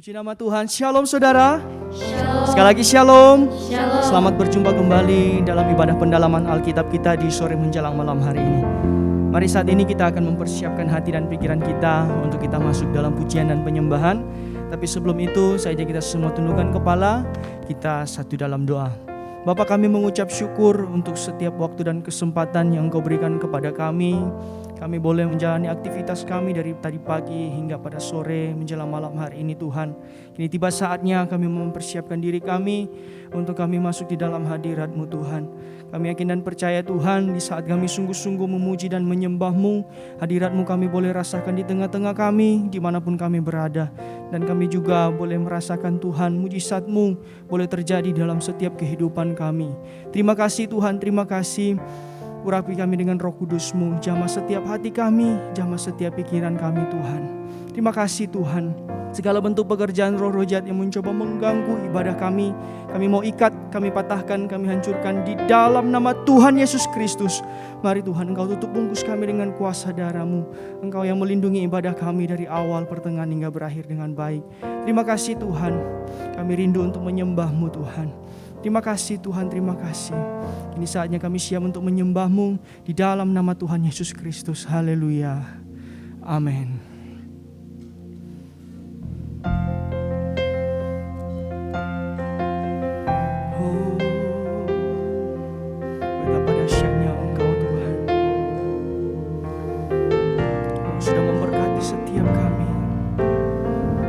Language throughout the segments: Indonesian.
Puji nama Tuhan. Shalom saudara. Shalom. Sekali lagi shalom. Shalom. Selamat berjumpa kembali dalam ibadah pendalaman Alkitab kita di sore menjelang malam hari ini. Mari saat ini kita akan mempersiapkan hati dan pikiran kita untuk kita masuk dalam pujian dan penyembahan. Tapi sebelum itu, saja kita semua tundukkan kepala, kita satu dalam doa. Bapa, kami mengucap syukur untuk setiap waktu dan kesempatan yang Engkau berikan kepada kami. Kami boleh menjalani aktivitas kami dari tadi pagi hingga pada sore menjelang malam hari ini Tuhan. Kini tiba saatnya kami mempersiapkan diri kami untuk kami masuk di dalam hadirat-Mu Tuhan. Kami yakin dan percaya Tuhan, di saat kami sungguh-sungguh memuji dan menyembah-Mu, hadirat-Mu kami boleh rasakan di tengah-tengah kami, dimanapun kami berada. Dan kami juga boleh merasakan Tuhan, mujizat-Mu boleh terjadi dalam setiap kehidupan kami. Terima kasih Tuhan, terima kasih. Urapi kami dengan Roh Kudus-Mu, jamah setiap hati kami, jamah setiap pikiran kami Tuhan. Terima kasih Tuhan. Segala bentuk pekerjaan roh-roh jahat yang mencoba mengganggu ibadah kami mau ikat, kami patahkan, kami hancurkan di dalam nama Tuhan Yesus Kristus. Mari Tuhan, Engkau tutup bungkus kami dengan kuasa darah-Mu. Engkau yang melindungi ibadah kami dari awal, pertengahan hingga berakhir dengan baik. Terima kasih Tuhan, kami rindu untuk menyembah-Mu Tuhan. Terima kasih Tuhan, terima kasih. Ini saatnya kami siap untuk menyembah-Mu di dalam nama Tuhan Yesus Kristus. Haleluya. Amin. Oh, betapa dahsyatnya Engkau Tuhan. Engkau sudah memberkati setiap kami.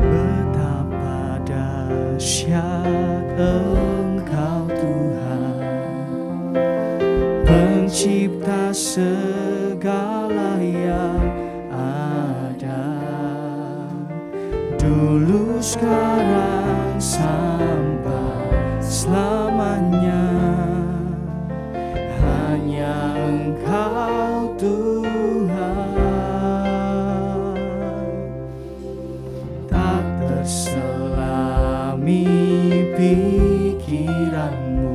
Betapa dahsyat Engkau Tuhan, pencipta segala yang ada, dulu sekarang sampai selamanya. Hanya Engkau Tuhan, tak terselami pikiran-Mu,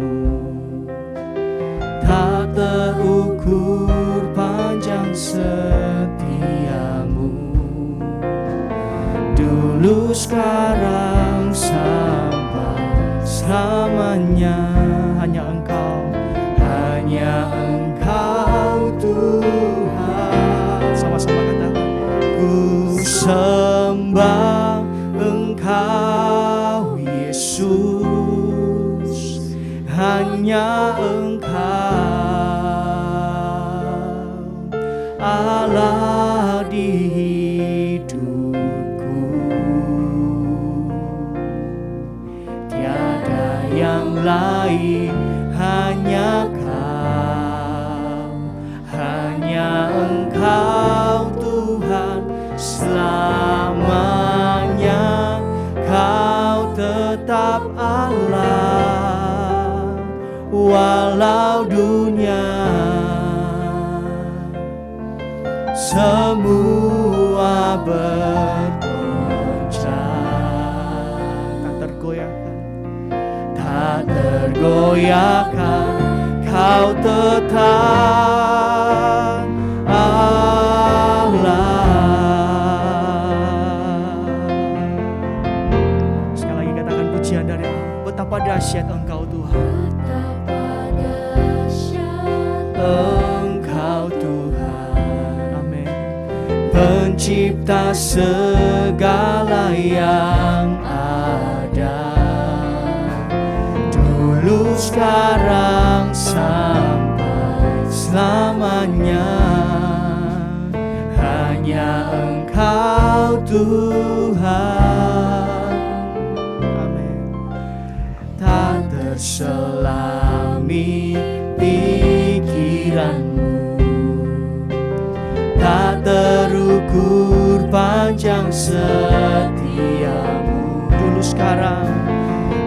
tak terukur panjang setia-Mu, dulu sekarang sampai selamanya. Hanya Engkau Tuhan. Sama-sama katakan, ku sembah Engkau Yesus, hanya Engkau Allah di hidupku, tiada yang lain, hanya Kau, hanya Engkau Tuhan selamanya. Kau tetap Allah walau dunia semua bergoncang, tak tergoyahkan, Kau tetap Allah. Sekali lagi katakan pujian dari Allah. Betapa dahsyat Engkau Tuhan, Engkau Tuhan. Amin. Pencipta segala yang ada, dulu sekarang sampai selamanya. Hanya Engkau Tuhan. Amin. Tak terselami pikiran-Mu, tak terukur panjang setia-Mu,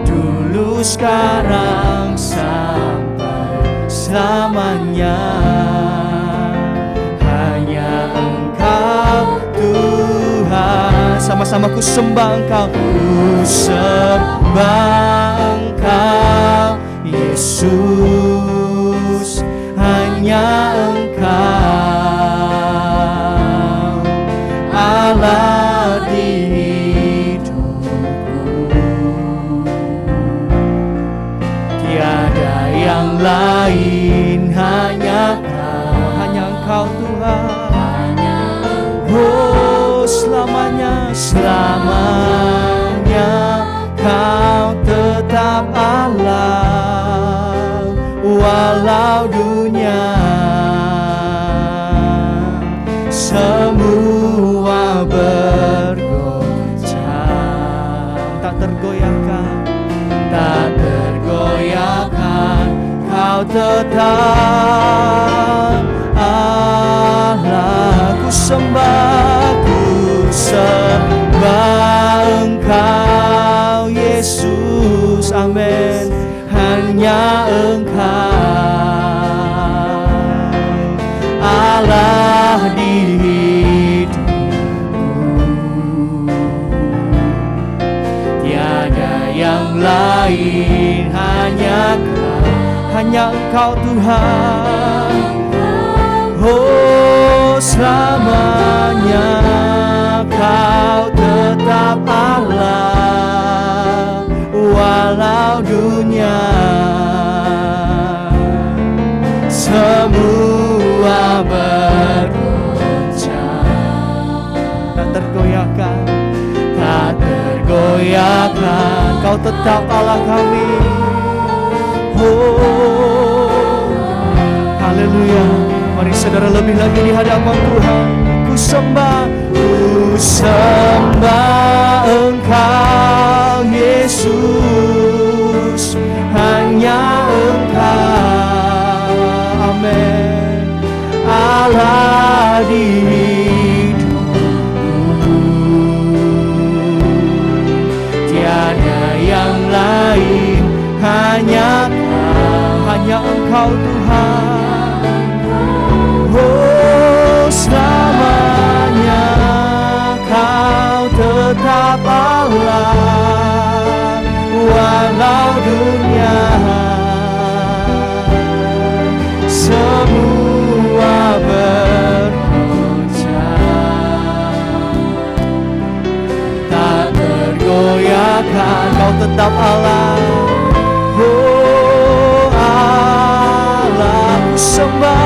dulu sekarang sampai selamanya. Hanya Engkau Tuhan. Sama-sama ku sembah Engkau, ku sembah Engkau Yesus, hanya Engkau Allah di hidupku, selamanya Kau tetap Allah, walau dunia semua bergoncang. Tak tergoyahkan, tak tergoyahkan, Kau tetap Allah. Ku sembah Engkau Yesus, amin. Hanya Engkau Allah di hidupku, tiada yang lain, hanya Engkau Tuhan. Oh, selamanya Kau tetap Allah, walau dunia semua bergoncang. Tak tergoyahkan, tak tergoyahkan, Kau tetap Allah kami. Oh, haleluya. Mari saudara lebih lagi di hadapan Tuhan. Ku sembah Engkau Yesus, hanya Engkau, amin, Allah di hidupku, tiada yang lain, hanya Engkau Tuhan. Oh, selamanya Kau tetap Allah, walau dunia semua bergoncang. Tak tergoyahkan, Kau tetap Allah. Oh, Allah, ku sembah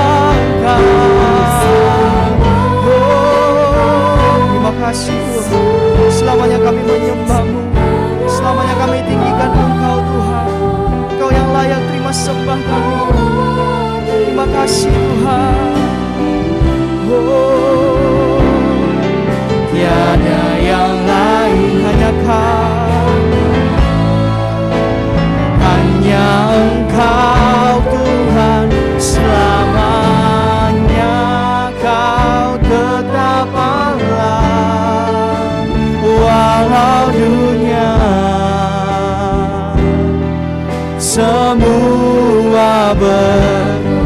kasih Tuhan. Selamanya kami menyembah-Mu, selamanya kami tinggikan Engkau Tuhan. Engkau yang layak terima sembah kami. Terima kasih Tuhan. Oh, tiada yang lain, hanya Kau, hanya Engkau Tuhan. Selamanya Kau tetap Allah, walau dunia semua bergoncang.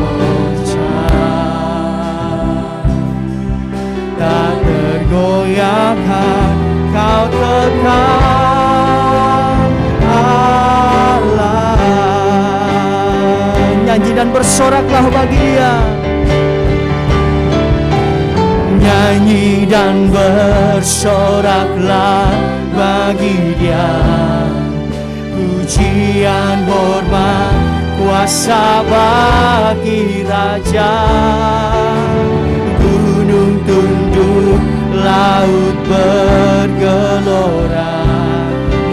Tak tergoyahkan, Kau tetap Allah. Nyanyi dan bersoraklah bagi Dia. Nyanyi dan bersoraklah bagi Dia. Pujian, hormat, kuasa bagi Raja. Gunung tunduk, laut bergelora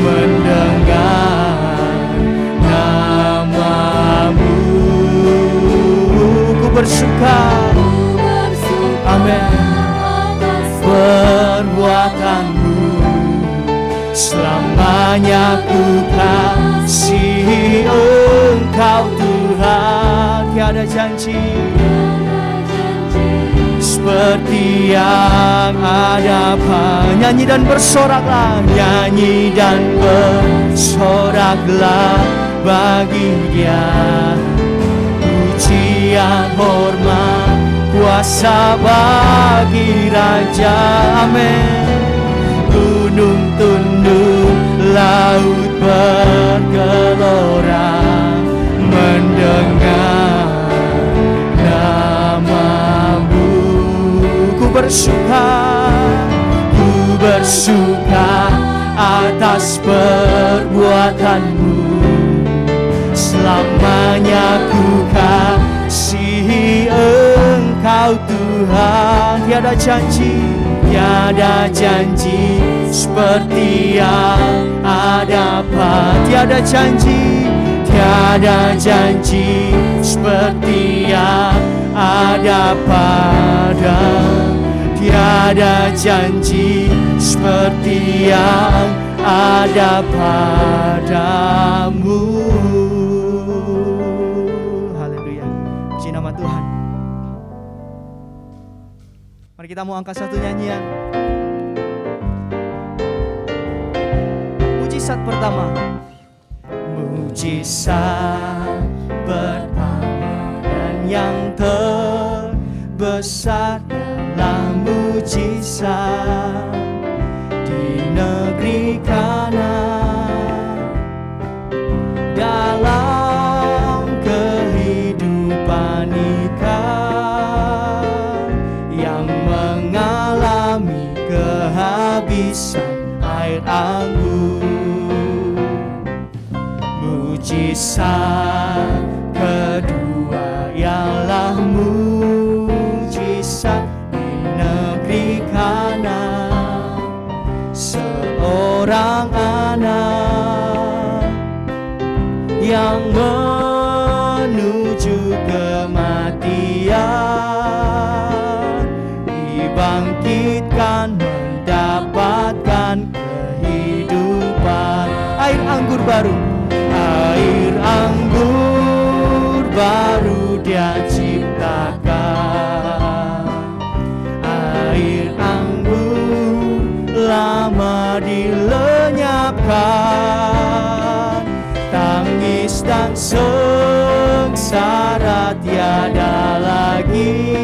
mendengar nama-Mu. Ku bersuka, amin, perbuatan-Mu. Selamanya ku kasih Engkau Tuhan. Tiada janji seperti yang ada. Nyanyi dan bersoraklah, nyanyi dan bersoraklah bagi Dia. Pujian, hormat, kuasa bagi Raja, amin. Gunung tunduk, laut bergelora mendengar nama-Mu. Ku bersuka atas perbuatan-Mu. Selamanya ku kasih Engkau Tuhan. Tiada janji seperti yang ada pada. Tiada janji, tiada janji seperti yang ada pada. Tiada janji seperti yang ada padamu. Haleluya, puji nama Tuhan. Mari kita mau angkat satu nyanyian. Mujizat pertama. Mujizat pertama dan yang terbesar adalah mujizat di negeri Kanaan, dalam kehidupan ikan yang mengalami kehabisan air anggur. Mujizat kedua ialah mujizat di negeri Kanaan, seorang anak yang menuju kematian dibangkitkan mendapatkan kehidupan. Air anggur baru, air anggur baru Dia ciptakan. Air anggur lama dilenyapkan, tangis dan sengsara tiada lagi,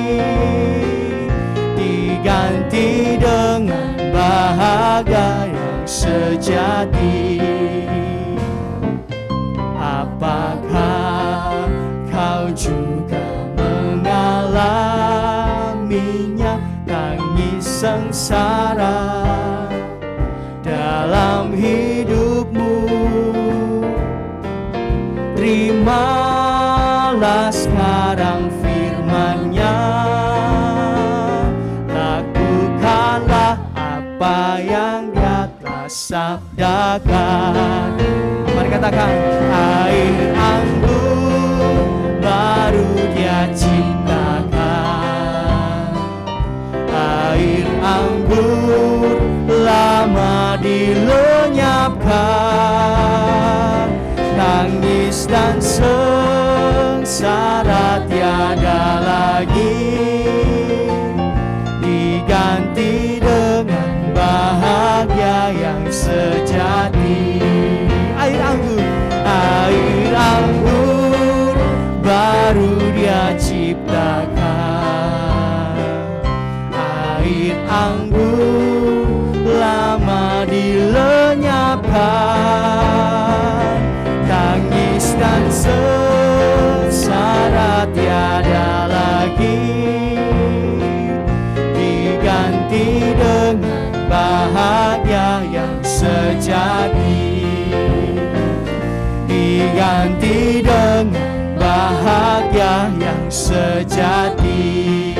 diganti dengan bahagia yang sejati. Apakah kau juga mengalaminya, tangis sengsara dalam hidupmu? Terimalah sekarang firman-Nya, lakukanlah apa yang Dia telah sabdakan. Mari katakan, air anggur baru Dia ciptakan. Air anggur lama dilenyapkan, tangis dan sengsara tiada lagi, diganti dengan bahagia yang sejati. Air anggur baru Dia ciptakan. Air anggur lama dilenyapkan, tangis dan sengsara tiada lagi, diganti dengan bahagia yang sejati. Diganti dengan bahagia yang sejati.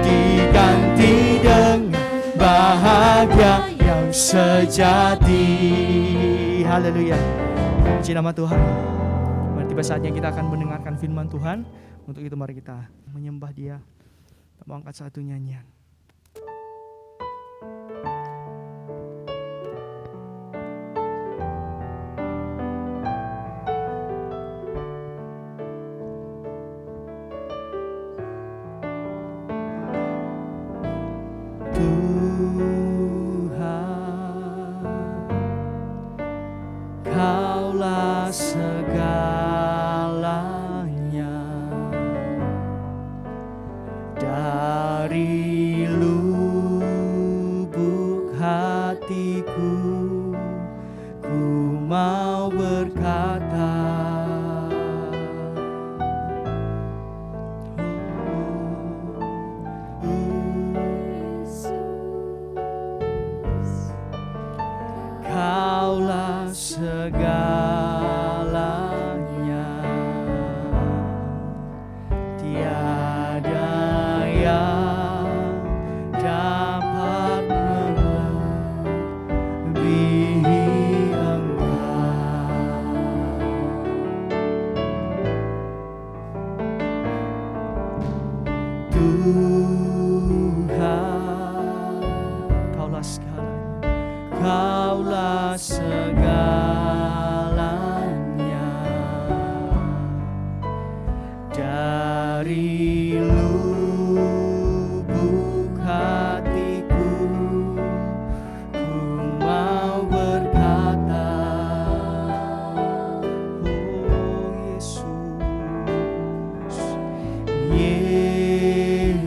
Diganti dengan bahagia yang sejati. Haleluya, puji nama Tuhan. Mari tiba saatnya kita akan mendengarkan firman Tuhan. Untuk itu mari kita menyembah Dia. Kita mau angkat satu nyanyian. Kaulah segalanya, dari lubuk hatiku ku mau berkata, Kaulah segalanya, tiada yang dapat mengelak Kaulah segalanya. Dari lubuk hatiku ku mau berkata, oh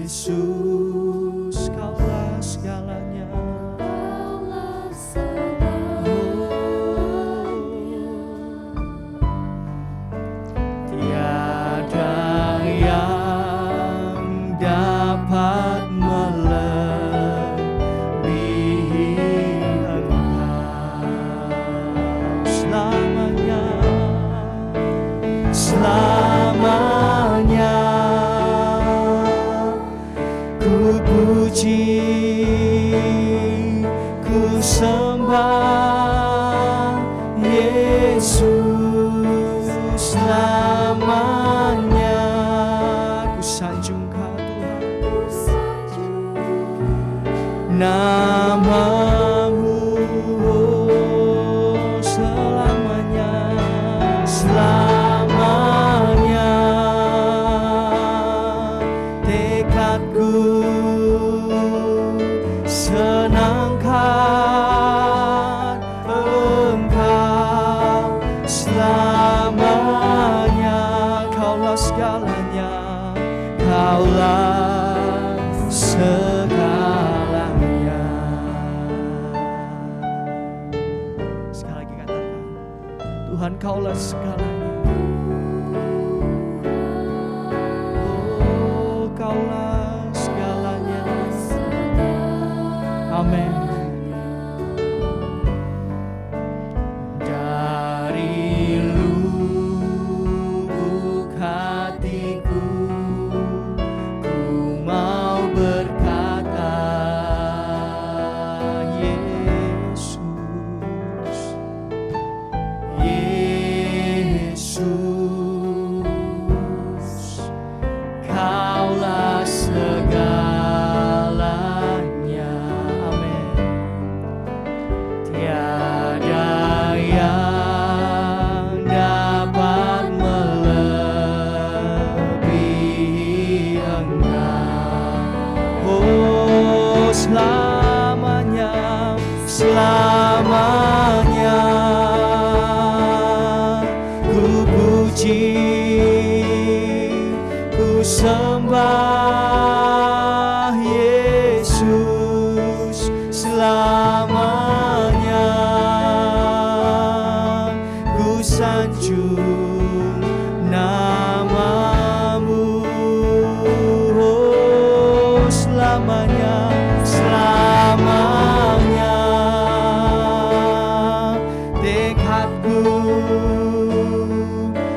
Yesus, Kaulah segalanya. Tiada yang dapat melebihi Engkau selamanya, selamanya. Ku puji, ku sembah Yesus selamanya. Ku sanjung Kau Tuhan, nama-Mu selamanya, selamanya. Tekadku senangkan Engkau selamanya. Kaulah segalanya, Kaulah segalanya. Sekali lagi katakan, Tuhan Kaulah segalanya. Oh, Kaulah segalanya. Amin. Dari lubuk hatiku ku mau berkata, Yesus, Yesus, Kaulah segalanya. Amin. Tiada yang dapat melebihi Engkau. Oh, selamanya, selamanya. Ku puji, ku sembah Yesus selamanya. Ku sanjung nama-Mu, oh, selamanya, selamanya. Tekadku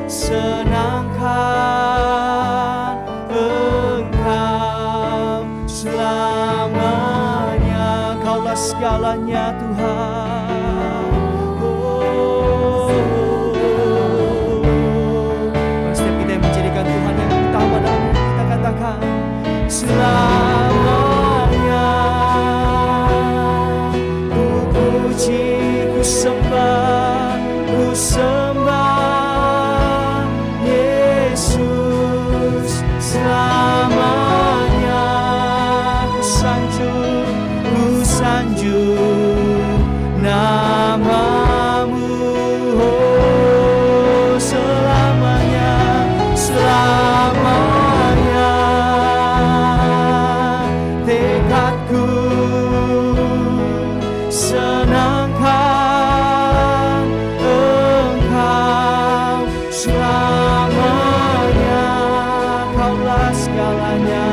senangkan Engkau selamanya. Kaulah segalanya Tuhan. Oh, setiap kita yang menjadikan Tuhan yang utama dalam hidup kita, katakan selamanya. Ku puji, ku sembah, ku sembah Yesus selamanya. Ku sanjung nama-Mu, oh, selamanya, selamanya. Tekadku senangkan Engkau selamanya. Kaulah segalanya,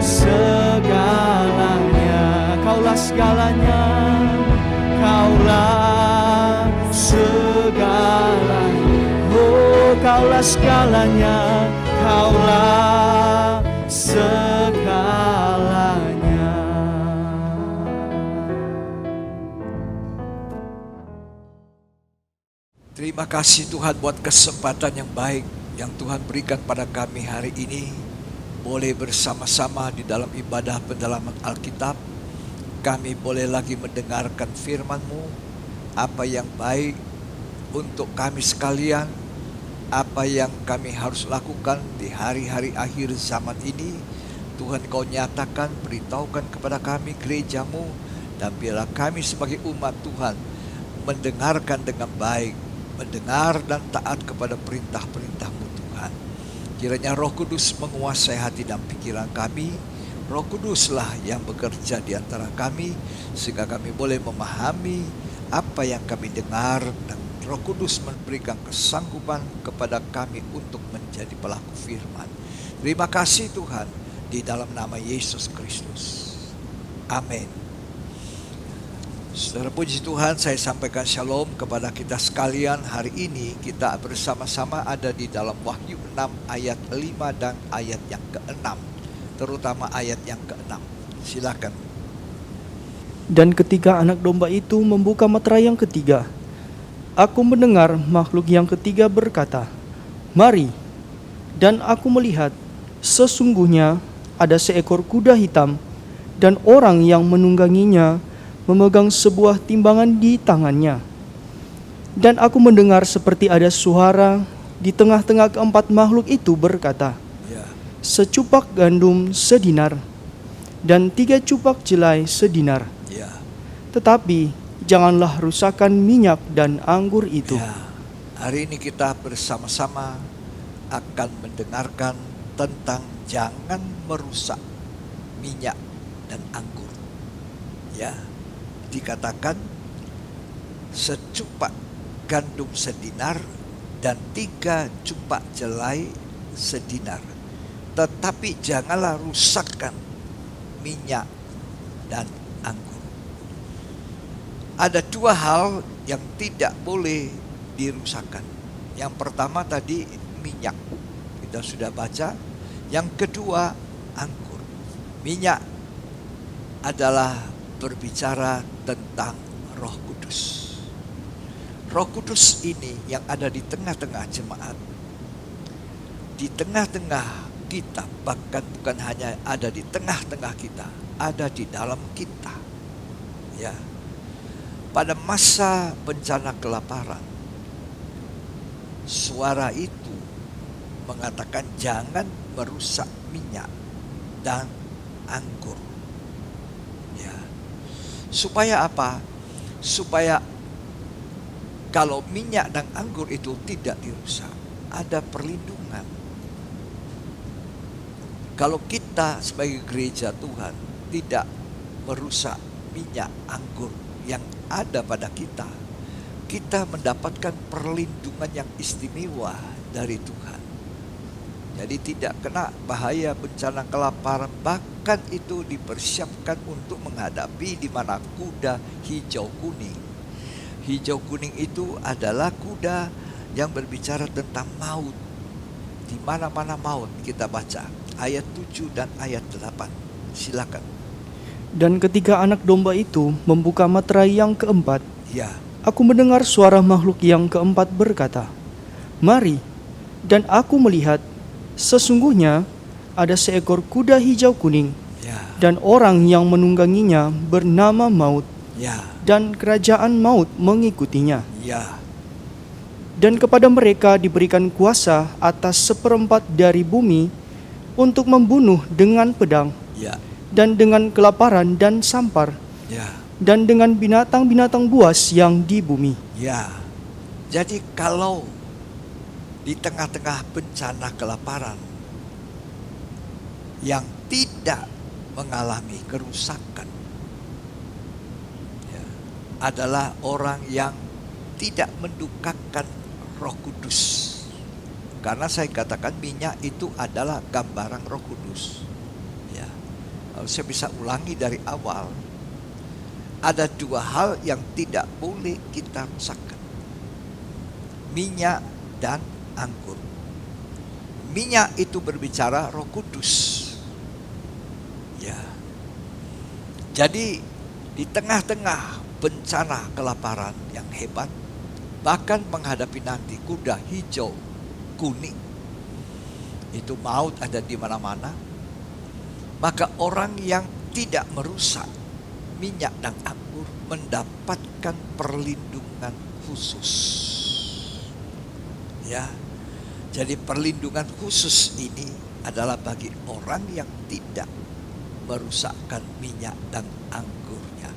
segalanya. Kaulah segalanya, Kaulah segalanya. Oh, Kaulah segalanya, Kaulah segalanya. Terima kasih Tuhan buat kesempatan yang baik yang Tuhan berikan pada kami hari ini. Boleh bersama-sama di dalam ibadah pendalaman Alkitab. kami boleh lagi mendengarkan firman-Mu, apa yang baik untuk kami sekalian, apa yang kami harus lakukan di hari-hari akhir zaman ini. Tuhan, Kau nyatakan, beritahukan kepada kami gereja-Mu, dan biarlah kami sebagai umat Tuhan mendengarkan dengan baik, mendengar dan taat kepada perintah-perintah-Mu Tuhan. Kiranya Roh Kudus menguasai hati dan pikiran kami. Roh Kuduslah yang bekerja di antara kami, sehingga kami boleh memahami apa yang kami dengar, dan Roh Kudus memberikan kesanggupan kepada kami untuk menjadi pelaku firman. Terima kasih Tuhan, di dalam nama Yesus Kristus. Amin. Saudara, puji Tuhan, saya sampaikan shalom kepada kita sekalian. Hari ini kita bersama-sama ada di dalam Wahyu 6 ayat 5 dan ayat yang ke-6. Terutama ayat yang ke-6. Silakan. Dan ketika anak domba itu membuka meterai yang ketiga, aku mendengar makhluk yang ketiga berkata, "Mari." Dan aku melihat, sesungguhnya ada seekor kuda hitam, dan orang yang menungganginya memegang sebuah timbangan di tangannya. Dan aku mendengar seperti ada suara di tengah-tengah keempat makhluk itu berkata, "Secupak gandum sedinar, dan 3 cupak jelai sedinar. Tetapi janganlah rusakkan minyak dan anggur itu." Hari ini kita bersama-sama akan mendengarkan tentang jangan merusak minyak dan anggur. Dikatakan secupak gandum sedinar dan 3 cupak jelai sedinar. Tetapi janganlah rusakkan minyak dan anggur. Ada 2 hal yang tidak boleh dirusakkan. Yang pertama tadi minyak, kita sudah baca. Yang kedua anggur. Minyak adalah berbicara tentang Roh Kudus. Roh Kudus ini yang ada di tengah-tengah jemaat, di tengah-tengah kita, bahkan bukan hanya ada di tengah-tengah kita, ada di dalam kita. Pada masa bencana kelaparan, suara itu mengatakan jangan merusak minyak dan anggur. Supaya apa? Supaya kalau minyak dan anggur itu tidak dirusak, ada perlindungan. Kalau kita sebagai gereja Tuhan tidak merusak minyak anggur yang ada pada kita, kita mendapatkan perlindungan yang istimewa dari Tuhan. Jadi tidak kena bahaya bencana kelaparan, bahkan itu dipersiapkan untuk menghadapi di mana kuda hijau kuning. Hijau kuning itu adalah kuda yang berbicara tentang maut. Di mana-mana maut, kita baca ayat 7 dan ayat 8. Silakan. Dan ketika anak domba itu membuka meterai yang keempat, aku mendengar suara makhluk yang keempat berkata, "Mari." Dan aku melihat, sesungguhnya ada seekor kuda hijau kuning, dan orang yang menungganginya bernama Maut, dan kerajaan maut mengikutinya. Dan kepada mereka diberikan kuasa atas 1/4 dari bumi untuk membunuh dengan pedang, dan dengan kelaparan dan sampar, dan dengan binatang-binatang buas yang di bumi. Jadi kalau di tengah-tengah bencana kelaparan yang tidak mengalami kerusakan, adalah orang yang tidak mendukakan Roh Kudus. Karena saya katakan minyak itu adalah gambaran Roh Kudus. Kalau saya bisa ulangi dari awal, ada 2 hal yang tidak boleh kita rusakkan: minyak dan anggur. Minyak itu berbicara Roh Kudus. Jadi di tengah-tengah bencana kelaparan yang hebat, bahkan menghadapi nanti kuda hijau kuning, itu maut ada di mana-mana, maka orang yang tidak merusak minyak dan anggur mendapatkan perlindungan khusus. Ya. Jadi perlindungan khusus ini adalah bagi orang yang tidak merusakkan minyak dan anggurnya.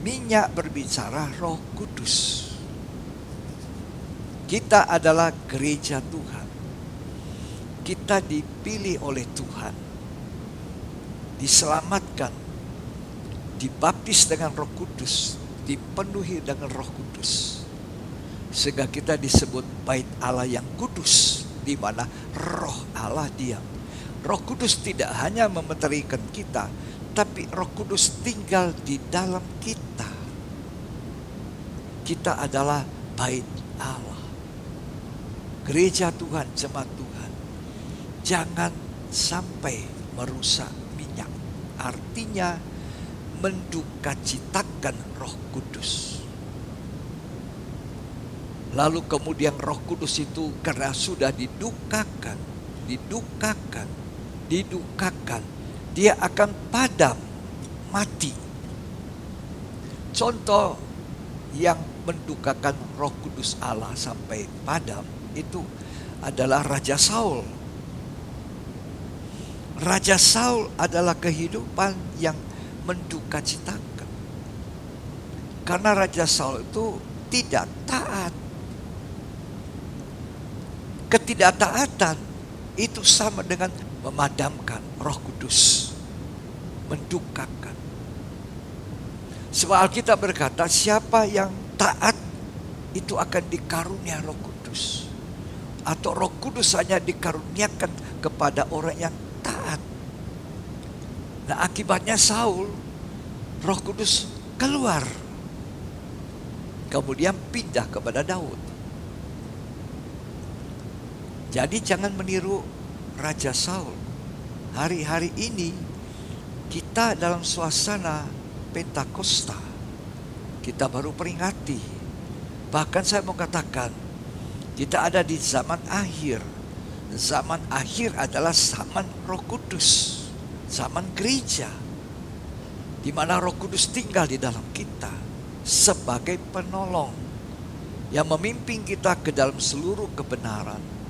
Minyak berbicara Roh Kudus. Kita adalah gereja Tuhan. Kita dipilih oleh Tuhan. Diselamatkan. Dibaptis dengan Roh Kudus. Dipenuhi dengan Roh Kudus. Sehingga kita disebut bait Allah yang kudus, di mana Roh Allah diam. Roh Kudus tidak hanya memeterikan kita, tapi Roh Kudus tinggal di dalam kita. Kita adalah bait Allah. Gereja Tuhan, jemaat Tuhan. Jangan sampai merusak minyak. Artinya mendukacitakan Roh Kudus. Lalu kemudian Roh Kudus itu karena sudah didukakan, dia akan padam, mati. Contoh yang mendukakan Roh Kudus Allah sampai padam itu adalah Raja Saul. Raja Saul adalah kehidupan yang mendukacitakan. Karena Raja Saul itu tidak taat. Ketidaktaatan itu sama dengan memadamkan Roh Kudus, mendukakan. Sebab Alkitab berkata, siapa yang taat itu akan dikarunia Roh Kudus. Atau Roh Kudus hanya dikaruniakan kepada orang yang taat. Nah, akibatnya Saul, Roh Kudus keluar. Kemudian pindah kepada Daud. Jadi jangan meniru Raja Saul. Hari-hari ini kita dalam suasana Pentakosta. Kita baru peringati. Bahkan saya mau katakan, kita ada di zaman akhir. Zaman akhir adalah zaman Roh Kudus. Zaman gereja. Di mana Roh Kudus tinggal di dalam kita. Sebagai penolong. Yang memimpin kita ke dalam seluruh kebenaran.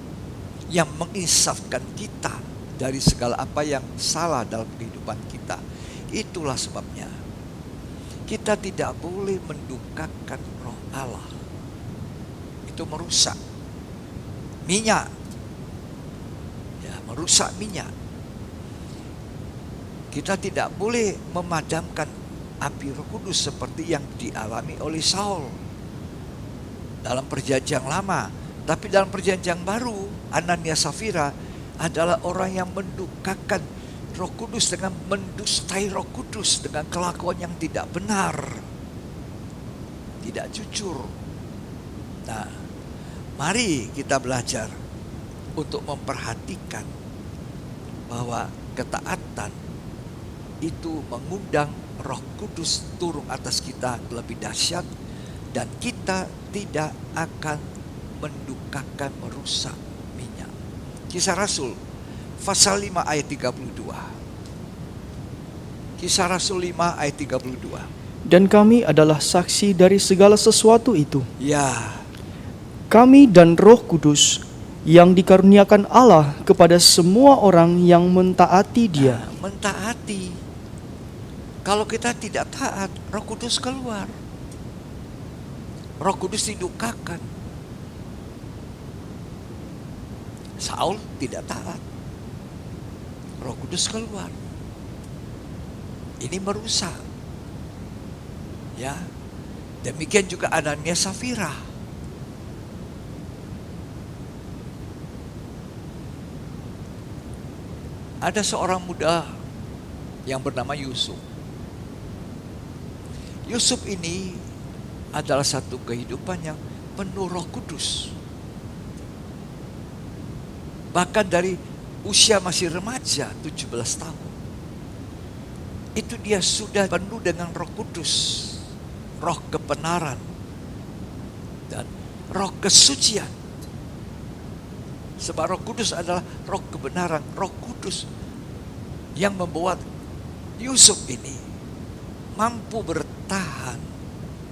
Yang menginsafkan kita dari segala apa yang salah dalam kehidupan kita. Itulah sebabnya kita tidak boleh mendukakan Roh Allah. Itu merusak minyak. Ya, merusak minyak. Kita tidak boleh memadamkan api Roh Kudus seperti yang dialami oleh Saul dalam perjanjian lama. Tapi dalam perjanjian baru, Anania Safira adalah orang yang mendukakan Roh Kudus dengan mendustai Roh Kudus dengan kelakuan yang tidak benar, tidak jujur. Nah, mari kita belajar untuk memperhatikan bahwa ketaatan itu mengundang Roh Kudus turun atas kita lebih dahsyat dan kita tidak akan mendukakan, merusak minyak. Kisah Rasul pasal 5 ayat 32. Kisah Rasul 5 ayat 32. Dan kami adalah saksi dari segala sesuatu itu. Ya. Kami dan Roh Kudus yang dikaruniakan Allah kepada semua orang yang mentaati Dia. Nah, mentaati. Kalau kita tidak taat, Roh Kudus keluar. Roh Kudus didukakan. Saul tidak taat. Roh Kudus keluar. Ini merusak. Ya. Demikian juga Anania Safira. Ada seorang muda yang bernama Yusuf. Yusuf ini adalah satu kehidupan yang penuh Roh Kudus. Bahkan dari usia masih remaja 17 tahun. Itu dia sudah penuh dengan Roh Kudus. Roh kebenaran. Dan roh kesucian. Sebab Roh Kudus adalah roh kebenaran. Roh Kudus yang membuat Yusuf ini mampu bertahan,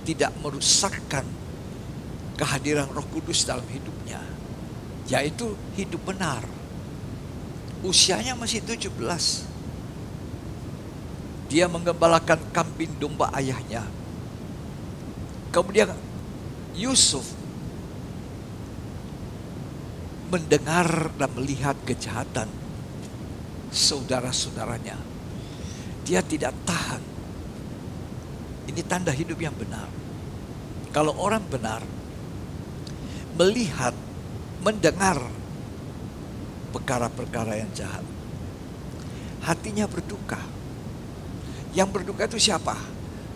tidak merusakkan kehadiran Roh Kudus dalam hidupnya, yaitu hidup benar. Usianya masih 17. Dia menggembalakan kambing domba ayahnya. Kemudian Yusuf mendengar dan melihat kejahatan saudara-saudaranya. Dia tidak tahan. Ini tanda hidup yang benar. Kalau orang benar melihat, mendengar perkara-perkara yang jahat, hatinya berduka. Yang berduka itu siapa?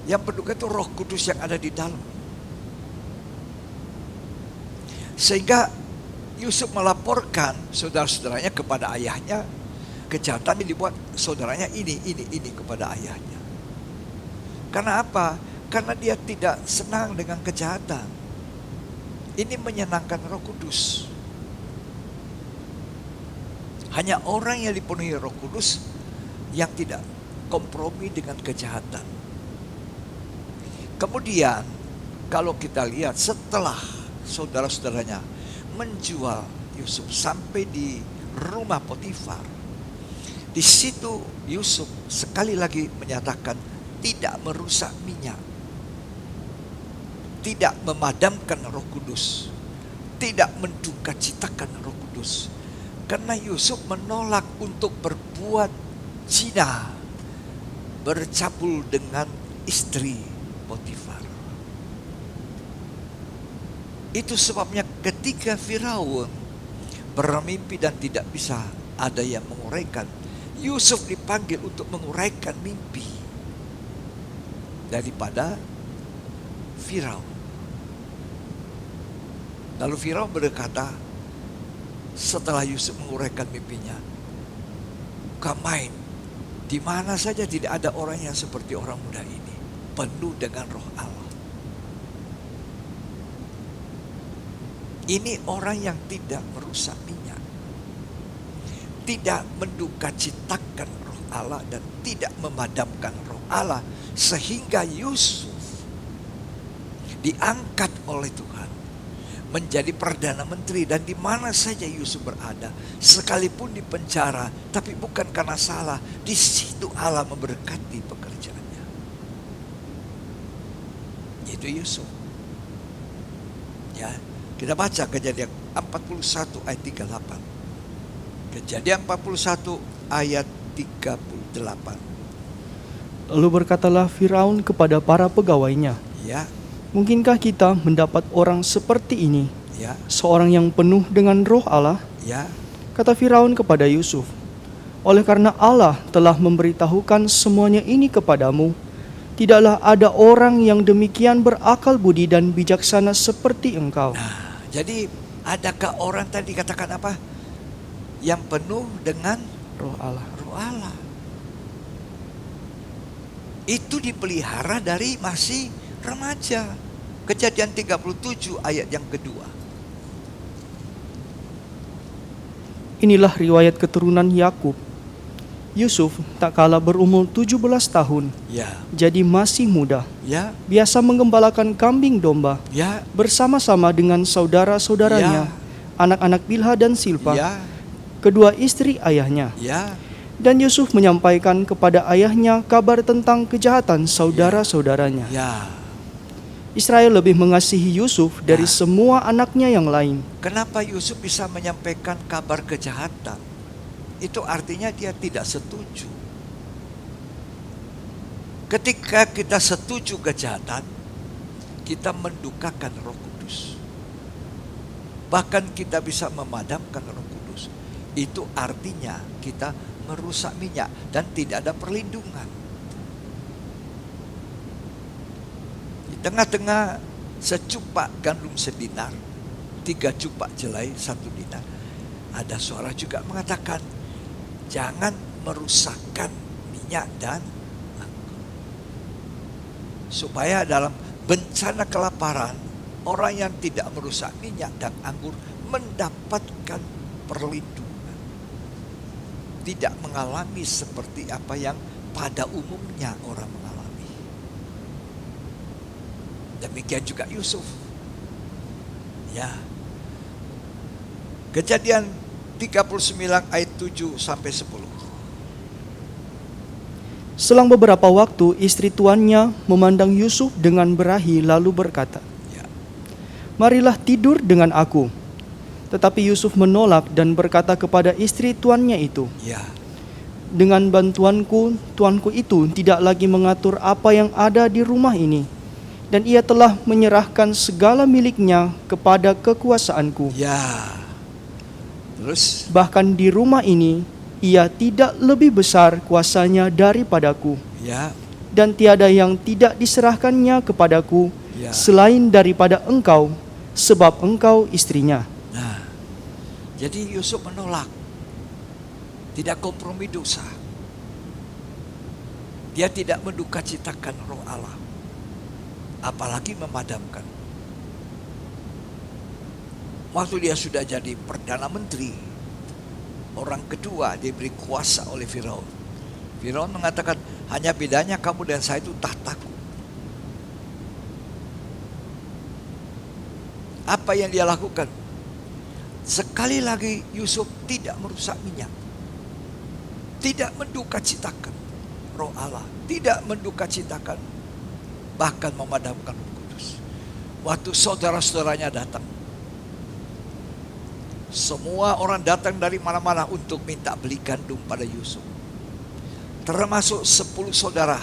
Yang berduka itu Roh Kudus yang ada di dalam. Sehingga Yusuf melaporkan saudara-saudaranya kepada ayahnya, kejahatan yang dibuat saudaranya ini kepada ayahnya. Karena apa? Karena dia tidak senang dengan kejahatan. Ini menyenangkan Roh Kudus. Hanya orang yang dipenuhi Roh Kudus yang tidak kompromi dengan kejahatan. Kemudian kalau kita lihat setelah saudara-saudaranya menjual Yusuf sampai di rumah Potifar, di situ Yusuf sekali lagi menyatakan tidak merusak minyak, tidak memadamkan Roh Kudus, tidak mendukacitakan Roh Kudus. Karena Yusuf menolak untuk berbuat zina, bercabul dengan istri Potifar. Itu sebabnya ketika Firaun bermimpi dan tidak bisa ada yang menguraikan, Yusuf dipanggil untuk menguraikan mimpi daripada Firaun. Lalu Firaun berkata, setelah Yusuf menguraikan mimpinya, bukan main, di mana saja tidak ada orang yang seperti orang muda ini, penuh dengan Roh Allah. Ini orang yang tidak merusak minyak, tidak mendukacitakan Roh Allah dan tidak memadamkan Roh Allah, sehingga Yusuf diangkat oleh Tuhan menjadi Perdana Menteri. Dan di mana saja Yusuf berada, sekalipun di penjara, tapi bukan karena salah, di situ Allah memberkati pekerjaannya. Itu Yusuf. Ya, kita baca Kejadian 41 ayat 38. Kejadian 41 ayat 38. Lalu berkatalah Firaun kepada para pegawainya, Ya, mungkinkah kita mendapat orang seperti ini, ya, seorang yang penuh dengan Roh Allah? ya. Kata Firaun kepada Yusuf, oleh karena Allah telah memberitahukan semuanya ini kepadamu, tidaklah ada orang yang demikian berakal budi dan bijaksana seperti engkau. Nah, jadi adakah orang tadi katakan apa? Yang penuh dengan Roh Allah. Roh Allah. Itu dipelihara dari masih remaja. Kejadian 37 ayat yang kedua. Inilah riwayat keturunan Yakub. Yusuf tak kalah berumur 17 tahun, Ya, jadi masih muda. ya, Biasa menggembalakan kambing domba ya, bersama-sama dengan saudara-saudaranya, anak-anak Bilha dan Silpa, ya, kedua istri ayahnya. ya. Dan Yusuf menyampaikan kepada ayahnya kabar tentang kejahatan saudara-saudaranya. Ya. Israel lebih mengasihi Yusuf dari semua anaknya yang lain. Kenapa Yusuf bisa menyampaikan kabar kejahatan? Itu artinya dia tidak setuju. Ketika kita setuju kejahatan, kita mendukakan Roh Kudus. Bahkan kita bisa memadamkan Roh Kudus. Itu artinya kita merusak minyak dan tidak ada perlindungan. Di tengah-tengah secupak gandum sedinar, 3 cupak jelai 1 dinar, ada suara juga mengatakan, jangan merusakkan minyak dan anggur. Supaya dalam bencana kelaparan, orang yang tidak merusak minyak dan anggur mendapatkan perlindungan. Tidak mengalami seperti apa yang pada umumnya orang mengalami. Demikian juga Yusuf. Ya. Kejadian 39 ayat 7 sampai 10. Selang beberapa waktu, istri tuannya memandang Yusuf dengan berahi lalu berkata, Ya. "Marilah tidur dengan aku." Tetapi Yusuf menolak dan berkata kepada istri tuannya itu, Ya. "Dengan bantuanku, tuanku itu tidak lagi mengatur apa yang ada di rumah ini, dan ia telah menyerahkan segala miliknya kepada kekuasaanku. Ya. Terus Bahkan di rumah ini, ia tidak lebih besar kuasanya daripadaku, ya. dan tiada yang tidak diserahkannya kepadaku Ya. selain daripada engkau, sebab engkau istrinya." Nah, jadi Yusuf menolak. Tidak kompromi dosa. Dia tidak mendukacitakan roh Allah. Apalagi memadamkan. Waktu dia sudah jadi Perdana Menteri, orang kedua diberi kuasa oleh Firaun. Firaun mengatakan, hanya bedanya kamu dan saya itu tahtaku. Apa yang dia lakukan? Sekali lagi Yusuf tidak merusak minyak. Tidak mendukacitakan roh Allah. Tidak mendukacitakan, bahkan memadamkan Roh Kudus. Waktu saudara-saudaranya datang, semua orang datang dari mana-mana untuk minta beli gandum pada Yusuf. Termasuk 10 saudara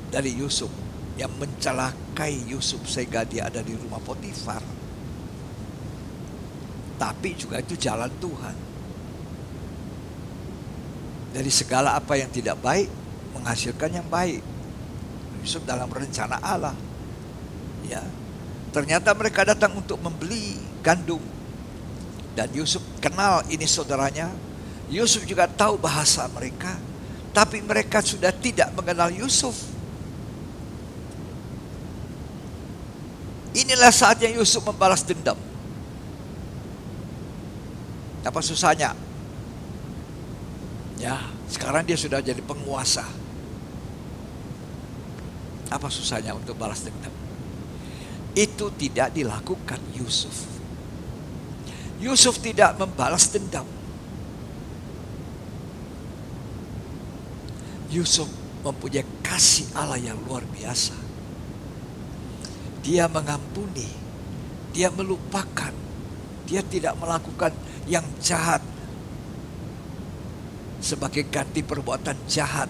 dari Yusuf yang mencelakai Yusuf sehingga dia ada di rumah Potifar. Tapi juga itu jalan Tuhan. Dari segala apa yang tidak baik menghasilkan yang baik. Yusuf dalam rencana Allah. Ya. Ternyata mereka datang untuk membeli gandum. Dan Yusuf kenal ini saudaranya. Yusuf juga tahu bahasa mereka. Tapi mereka sudah tidak mengenal Yusuf. Inilah saatnya Yusuf membalas dendam. Apa susahnya? Ya, sekarang dia sudah jadi penguasa. Apa susahnya untuk balas dendam? Itu tidak dilakukan Yusuf. Yusuf tidak membalas dendam. Yusuf mempunyai kasih Allah yang luar biasa. Dia mengampuni, dia melupakan, dia tidak melakukan yang jahat sebagai ganti perbuatan jahat,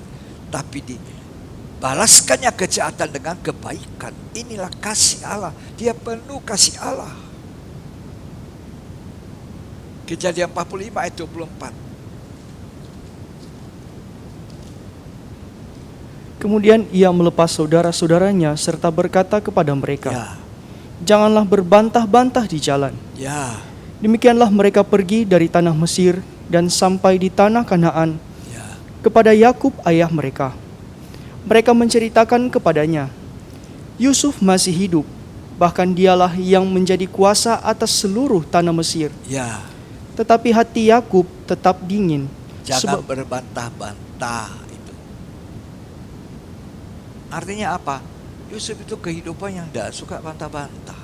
tapi dibalaskannya kejahatan dengan kebaikan. Inilah kasih Allah. Dia penuh kasih Allah. Kejadian 45 ayat 24. Kemudian ia melepas saudara-saudaranya serta berkata kepada mereka, Ya, "Janganlah berbantah-bantah di jalan." ya, Demikianlah mereka pergi dari tanah Mesir dan sampai di tanah Kanaan ya, kepada Yakub ayah mereka. Mereka menceritakan kepadanya, Yusuf masih hidup, bahkan dialah yang menjadi kuasa atas seluruh tanah Mesir. ya. Tetapi hati Yakub tetap dingin. Jangan berbantah-bantah itu. Artinya apa? Yusuf itu kehidupan yang tidak suka bantah-bantah,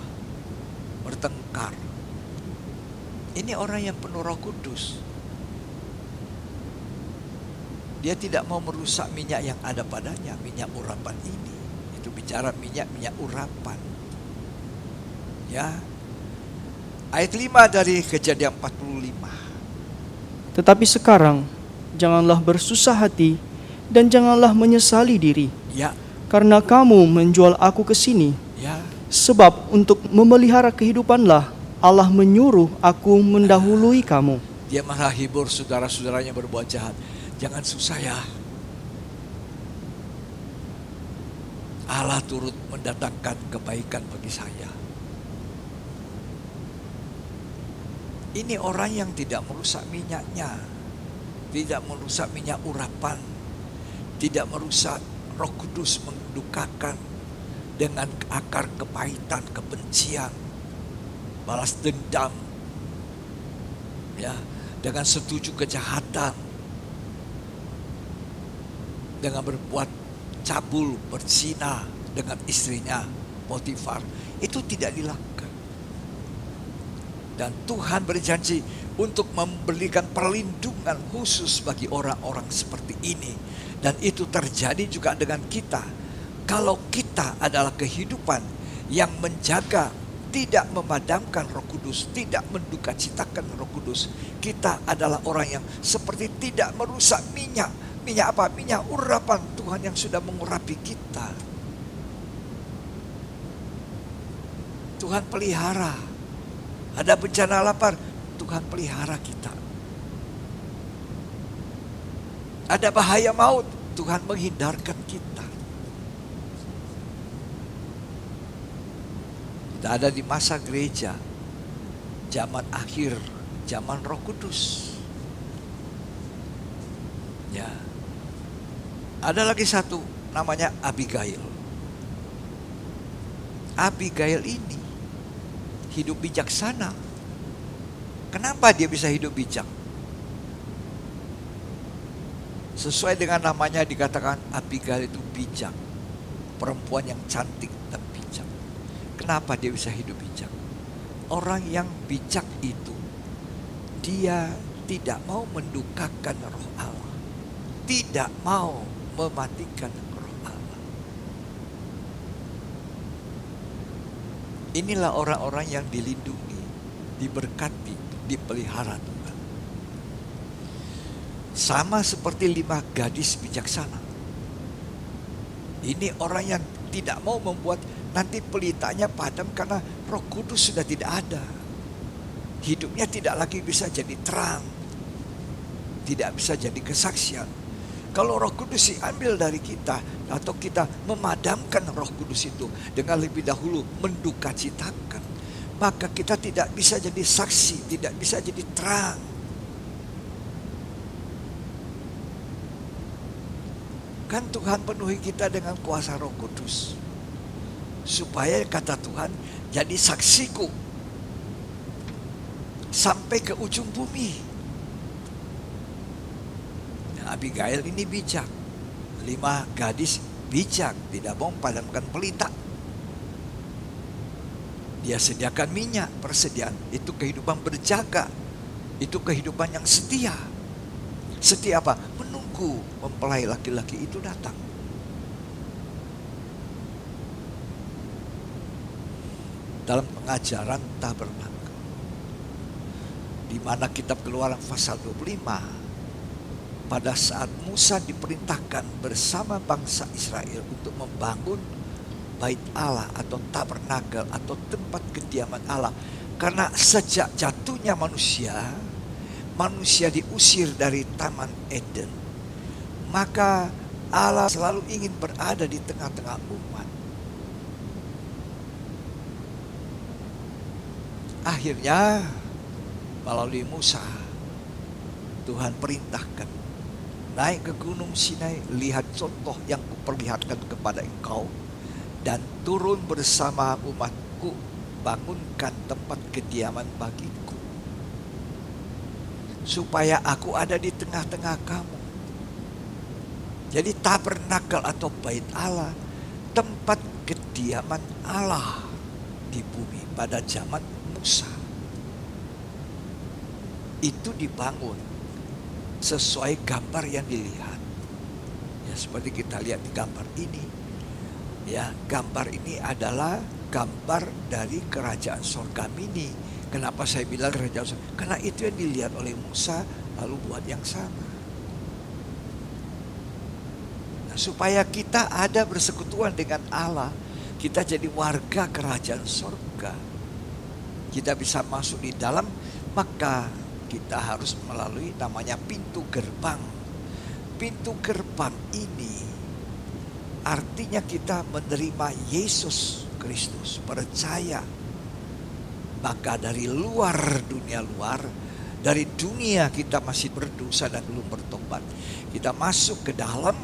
bertengkar. Ini orang yang penuh Roh Kudus. Dia tidak mau merusak minyak yang ada padanya, minyak urapan ini. Itu bicara minyak urapan. Ya. Ayat 5 dari Kejadian 45. Tetapi sekarang, janganlah bersusah hati dan janganlah menyesali diri, Ya, karena kamu menjual aku ke sini. ya, Sebab untuk memelihara kehidupanlah Allah menyuruh aku mendahului kamu. dia malah hibur saudara-saudaranya berbuat jahat. Jangan susah ya. Allah turut mendatangkan kebaikan bagi saya. Ini orang yang tidak merusak minyaknya, tidak merusak minyak urapan, tidak merusak Roh Kudus mendukakan dengan akar kepahitan, kebencian, balas dendam, ya, dengan setuju kejahatan, dengan berbuat cabul, berzina dengan istrinya. Potifar, itu tidak dilakukan. Dan Tuhan berjanji untuk memberikan perlindungan khusus bagi orang-orang seperti ini. Dan itu terjadi juga dengan kita. Kalau kita adalah kehidupan yang menjaga, tidak memadamkan Roh Kudus, tidak mendukacitakan Roh Kudus, kita adalah orang yang seperti tidak merusak minyak. Minyak apa? Minyak urapan Tuhan yang sudah mengurapi kita. Tuhan pelihara. Ada bencana lapar, Tuhan pelihara kita. Ada bahaya maut, Tuhan menghindarkan kita. Kita ada di masa gereja, zaman akhir, zaman Roh Kudus. Ya. Ada lagi satu, namanya Abigail. Abigail ini hidup bijaksana. Kenapa dia bisa hidup bijak? Sesuai dengan namanya dikatakan Abigail itu bijak. Perempuan yang cantik dan bijak. Kenapa dia bisa hidup bijak? Orang yang bijak itu, dia tidak mau mendukakan Roh Allah. Tidak mau mematikan Roh Allah. Inilah orang-orang yang dilindungi, diberkati, dipelihara Tuhan. Sama seperti 5 gadis bijaksana. Ini orang yang tidak mau membuat nanti pelitanya padam karena Roh Kudus sudah tidak ada. Hidupnya tidak lagi bisa jadi terang. Tidak bisa jadi kesaksian. Kalau Roh Kudus diambil dari kita atau kita memadamkan Roh Kudus itu dengan lebih dahulu mendukacitakan, maka kita tidak bisa jadi saksi, tidak bisa jadi terang. Kan Tuhan penuhi kita dengan kuasa Roh Kudus. Supaya kata Tuhan jadi saksiku sampai ke ujung bumi. Abigail ini bijak. 5 gadis bijak, tidak mau padamkan pelita. Dia sediakan minyak, persediaan. Itu kehidupan berjaga. Itu kehidupan yang setia. Setia apa? Menunggu mempelai laki-laki itu datang. Dalam pengajaran tabernakel, di mana kitab Keluaran pasal 25, pada saat Musa diperintahkan bersama bangsa Israel untuk membangun bait Allah atau tabernakel atau tempat kediaman Allah. Karena sejak jatuhnya manusia diusir dari Taman Eden. Maka Allah selalu ingin berada di tengah-tengah umat. Akhirnya melalui Musa, Tuhan perintahkan, naik ke gunung Sinai, lihat contoh yang kuperlihatkan kepada engkau, dan turun bersama umatku, bangunkan tempat kediaman bagiku, supaya aku ada di tengah-tengah kamu. Jadi tabernakel atau bait Allah, tempat kediaman Allah di bumi pada zaman Musa. Itu dibangun sesuai gambar yang dilihat. Ya, seperti kita lihat di gambar ini. Ya, gambar ini adalah gambar dari kerajaan sorga mini. Kenapa saya bilang kerajaan sorga? Karena itu yang dilihat oleh Musa, lalu buat yang sama. Nah, supaya kita ada bersekutuan dengan Allah, kita jadi warga kerajaan sorga. Kita bisa masuk di dalam, maka kita harus melalui namanya pintu gerbang. Pintu gerbang ini artinya kita menerima Yesus Kristus, percaya. Maka dari dunia luar, dari dunia kita masih berdosa dan belum bertobat, kita masuk ke dalam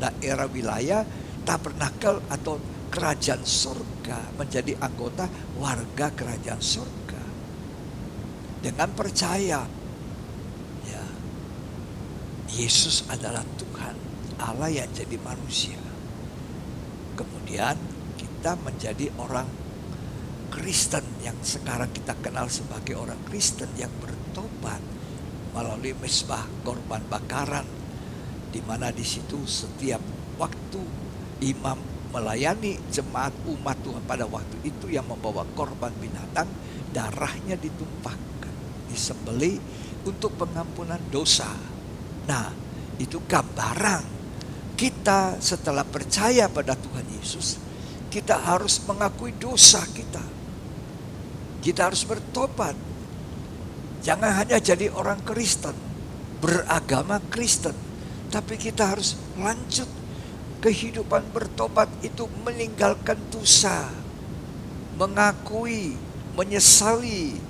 daerah wilayah tabernakel atau kerajaan surga, menjadi anggota warga kerajaan surga. Dengan percaya, ya, Yesus adalah Tuhan, Allah yang jadi manusia. Kemudian kita menjadi orang Kristen yang sekarang kita kenal sebagai orang Kristen yang bertobat melalui mezbah korban bakaran, di mana di situ setiap waktu imam melayani jemaat umat Tuhan pada waktu itu yang membawa korban binatang, darahnya ditumpahkan, disembelih untuk pengampunan dosa. Nah, itu gambaran kita setelah percaya pada Tuhan Yesus, kita harus mengakui dosa kita. Kita harus bertobat. Jangan hanya jadi orang Kristen, beragama Kristen, tapi kita harus lanjut kehidupan bertobat itu, meninggalkan dosa, mengakui, menyesali,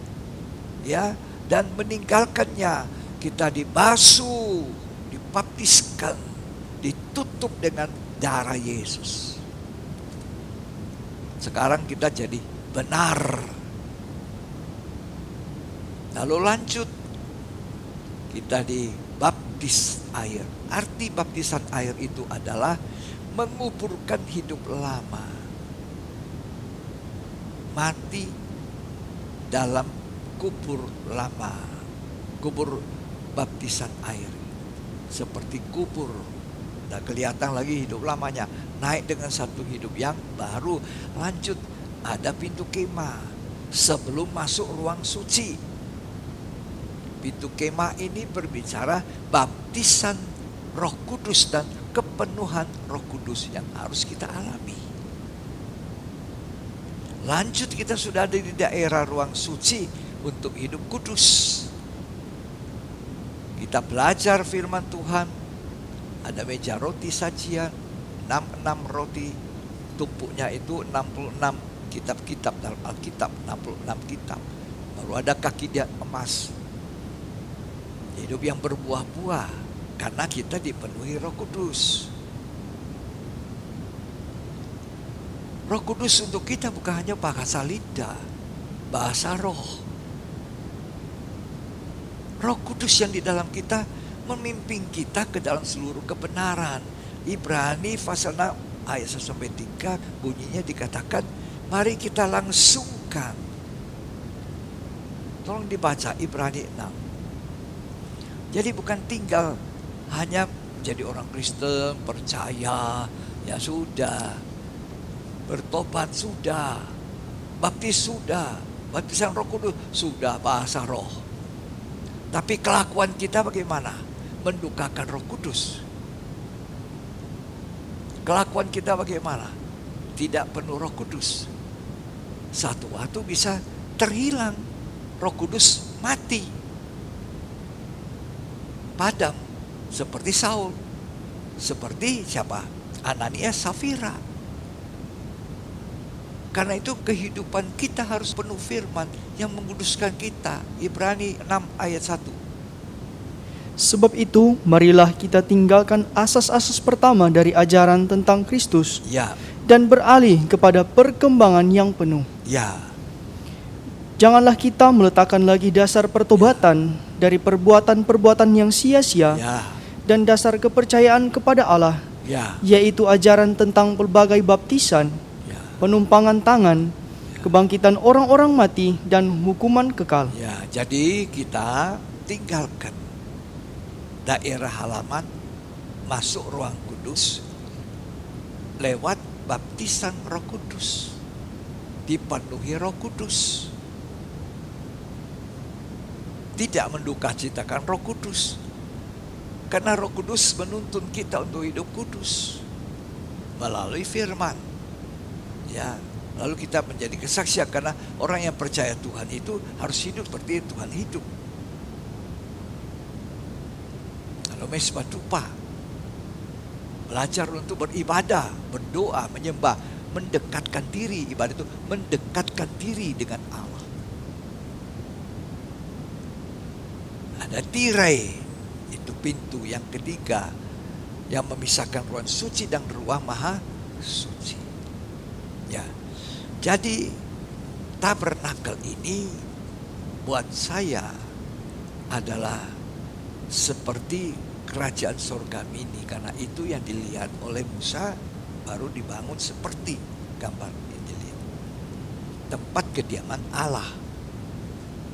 ya, dan meninggalkannya. Kita dibasuh, dibaptiskan, ditutup dengan darah Yesus. Sekarang kita jadi benar. Lalu lanjut, kita dibaptis air. Arti baptisan air itu adalah menguburkan hidup lama, mati dalam kubur lama. Kubur baptisan air seperti kubur, tidak kelihatan lagi hidup lamanya, naik dengan satu hidup yang baru. Lanjut, ada pintu kemah sebelum masuk ruang suci. Pintu kemah ini berbicara baptisan Roh Kudus dan kepenuhan Roh Kudus yang harus kita alami. Lanjut, kita sudah ada di daerah ruang suci untuk hidup kudus. Kita belajar firman Tuhan. Ada meja roti sajian, 66 roti, tumpuknya itu 66 kitab-kitab dalam Alkitab, 66 kitab. Baru ada kaki dia emas. Hidup yang berbuah-buah karena kita dipenuhi Roh Kudus. Roh Kudus untuk kita bukan hanya bahasa lidah, bahasa roh. Roh Kudus yang di dalam kita memimpin kita ke dalam seluruh kebenaran. Ibrani pasal 6 ayat 1-3 bunyinya dikatakan, mari kita langsungkan. Tolong dibaca Ibrani 6. Jadi bukan tinggal hanya jadi orang Kristen, percaya, ya sudah. Bertobat sudah. Baptis sudah. Baptisan Roh Kudus sudah, bahasa roh. Tapi kelakuan kita bagaimana? Mendukakan Roh Kudus. Kelakuan kita bagaimana? Tidak penuh Roh Kudus. Satu waktu bisa terhilang. Roh Kudus mati. Padam, seperti Saul, seperti siapa? Ananias, Safira. Karena itu kehidupan kita harus penuh firman yang menguduskan kita. Ibrani 6 ayat 1. Sebab itu, marilah kita tinggalkan asas-asas pertama dari ajaran tentang Kristus, Ya, dan beralih kepada perkembangan yang penuh. ya, Janganlah kita meletakkan lagi dasar pertobatan dari perbuatan-perbuatan yang sia-sia ya, dan dasar kepercayaan kepada Allah, ya, yaitu ajaran tentang pelbagai baptisan, ya, penumpangan tangan, kebangkitan orang-orang mati, dan hukuman kekal. ya. Jadi kita tinggalkan daerah halaman, masuk ruang kudus lewat baptisan Roh Kudus, dipenuhi Roh Kudus. Tidak mendukacitakan Roh Kudus, karena Roh Kudus menuntun kita untuk hidup kudus melalui firman. Ya, lalu kita menjadi kesaksian, karena orang yang percaya Tuhan itu harus hidup seperti Tuhan hidup. Lalu mezbah tumpah, belajar untuk beribadah, berdoa, menyembah, mendekatkan diri. Ibadah itu mendekatkan diri dengan Allah. Ada tirai, itu pintu yang ketiga yang memisahkan ruang suci dan ruang maha suci. Ya, jadi tabernakel ini buat saya adalah seperti kerajaan surga mini, karena itu yang dilihat oleh Musa, baru dibangun seperti gambar Injil ini. Tempat kediaman Allah.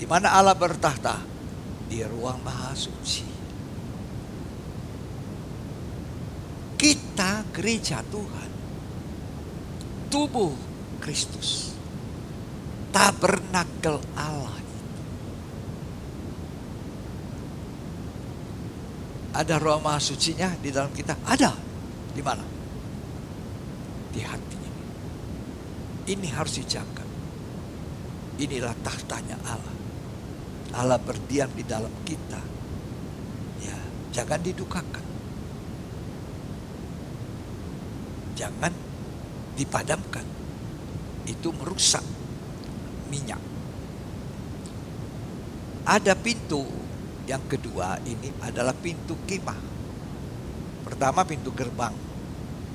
Di mana Allah bertahta? Di ruang maha suci. Kita gereja Tuhan, tubuh Kristus, tabernakel Allah. Ada ruang maha sucinya di dalam kita? Ada. Di mana? Di hati ini. Ini harus dijaga. Inilah tahtanya Allah. Allah berdiam di dalam kita. Ya, jangan didukakan. Jangan dipadamkan. Itu merusak minyak. Ada pintu. Yang kedua ini adalah pintu kemah. Pertama pintu gerbang,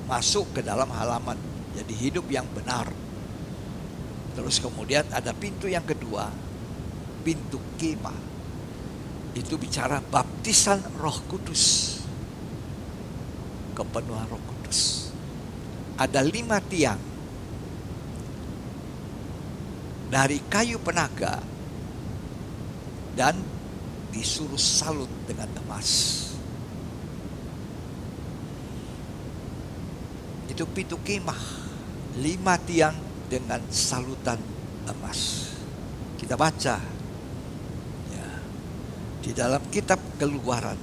masuk ke dalam halaman, jadi hidup yang benar. Terus kemudian ada pintu yang kedua, pintu kemah. Itu bicara baptisan Roh Kudus, kepenuhan Roh Kudus. Ada 5 tiang dari kayu penaga dan disuruh salut dengan emas. Itu pintu kemah, 5 tiang dengan salutan emas. Kita baca ya, di dalam kitab Keluaran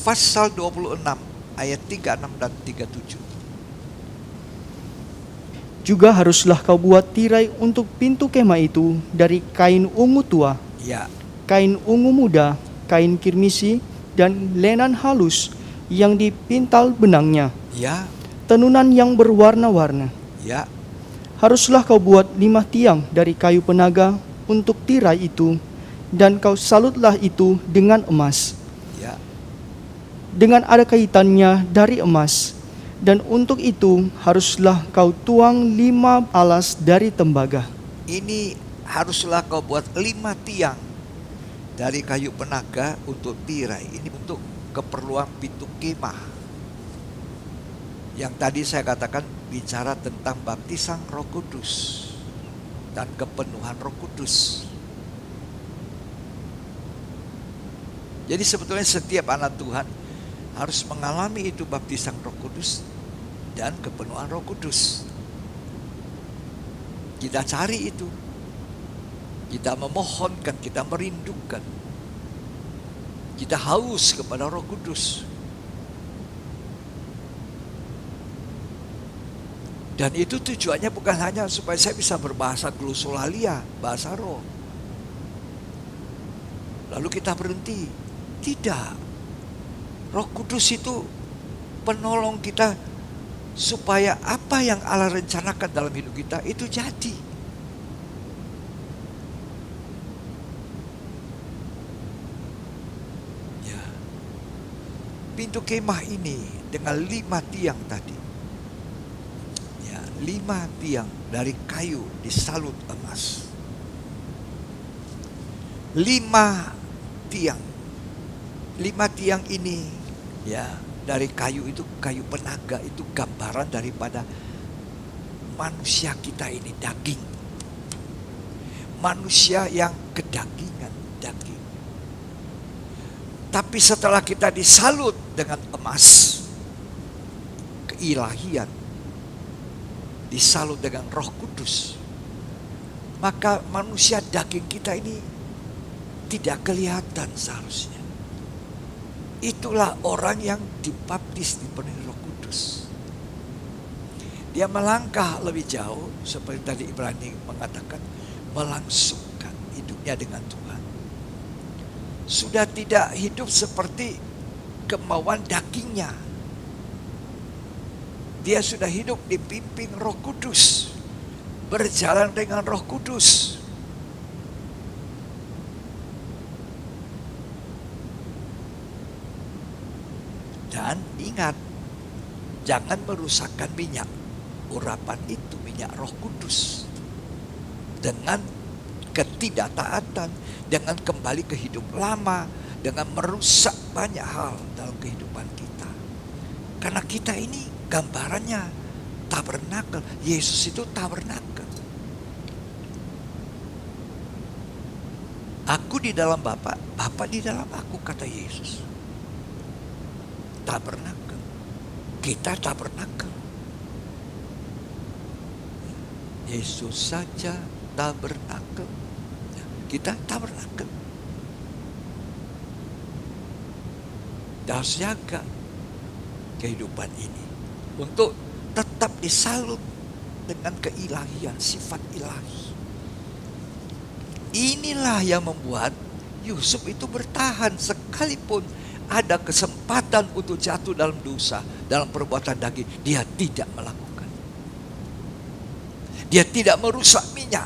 pasal 26 ayat 36 dan 37. Juga haruslah kau buat tirai untuk pintu kemah itu dari kain ungu tua, Ya, kain ungu muda, kain kirmisi, dan lenan halus yang dipintal benangnya, ya, tenunan yang berwarna-warna. ya, Haruslah kau buat 5 tiang dari kayu penaga untuk tirai itu, dan kau salutlah itu dengan emas, ya. dengan ada kaitannya dari emas. Dan untuk itu haruslah kau tuang 5 alas dari tembaga. Ini haruslah kau buat 5 tiang dari kayu penaga untuk tirai. Ini untuk keperluan pintu kemah. Yang tadi saya katakan bicara tentang baptisan Roh Kudus dan kepenuhan Roh Kudus. Jadi sebetulnya setiap anak Tuhan harus mengalami itu baptisan Roh Kudus dan kepenuhan Roh Kudus. Kita cari itu. Kita memohonkan, kita merindukan. Kita haus kepada Roh Kudus. Dan itu tujuannya bukan hanya supaya saya bisa berbahasa glosolalia, bahasa roh. Lalu kita berhenti. Tidak. Roh Kudus itu penolong kita supaya apa yang Allah rencanakan dalam hidup kita itu jadi. Pintu kemah ini dengan 5 tiang tadi. Ya, 5 tiang dari kayu disalut emas. 5 tiang. 5 tiang ini ya dari kayu itu, kayu penaga itu gambaran daripada manusia kita ini, daging. Manusia yang kedagingan, daging. Tapi setelah kita disalut dengan emas, keilahian, disalut dengan Roh Kudus, maka manusia daging kita ini tidak kelihatan seharusnya. Itulah orang yang dibaptis dipenuhi Roh Kudus. Dia melangkah lebih jauh, seperti tadi Ibrani mengatakan, melangsungkan hidupnya dengan Tuhan. Sudah tidak hidup seperti kemauan dagingnya. Dia sudah hidup dipimpin Roh Kudus, berjalan dengan Roh Kudus. Dan ingat, jangan merusakkan minyak urapan itu, minyak Roh Kudus, dengan ketidaktaatan, dengan kembali ke hidup lama, dengan merusak banyak hal dalam kehidupan kita. Karena kita ini gambarannya tabernakel. Yesus itu tabernakel. Aku di dalam Bapa, Bapa di dalam aku, kata Yesus. Tabernakel. Kita tabernakel. Yesus saja tabernakel. Kita tabernakel. Kita harus jaga kehidupan ini untuk tetap disalut dengan keilahian, sifat ilahi. Inilah yang membuat Yusuf itu bertahan sekalipun ada kesempatan untuk jatuh dalam dosa, dalam perbuatan daging, dia tidak melakukan. Dia tidak merusak minyak.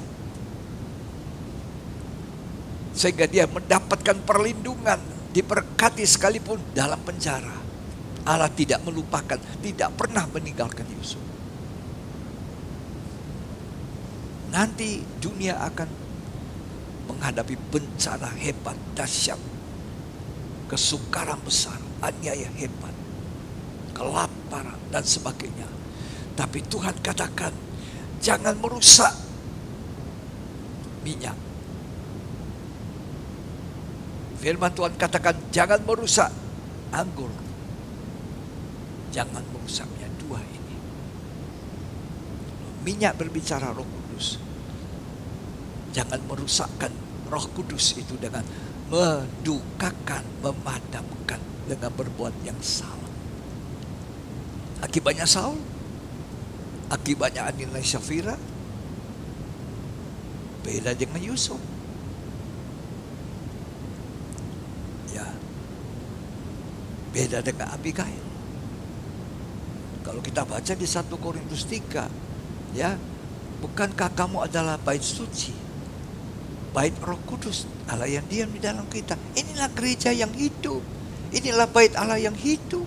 Sehingga dia mendapatkan perlindungan, diberkati sekalipun dalam penjara. Allah tidak melupakan, tidak pernah meninggalkan Yusuf. Nanti dunia akan menghadapi bencana hebat, dahsyat, kesukaran besar, aniaya hebat, kelaparan dan sebagainya. Tapi Tuhan katakan, jangan merusak minyak. Firman Tuhan katakan, jangan merusak anggur. Jangan merusaknya, dua ini. Minyak berbicara Roh Kudus. Jangan merusakkan Roh Kudus itu dengan mendukakan, memadamkan dengan berbuat yang salah. Akibatnya Saul, akibatnya Ananias Safira, beda dengan Yusuf. Ya, beda dengan Abigail. Kalau kita baca di 1 Korintus 3, ya, bukankah kamu adalah bait suci, bait Roh Kudus, Allah yang diam di dalam kita. Inilah gereja yang hidup. Inilah bait Allah yang hidup.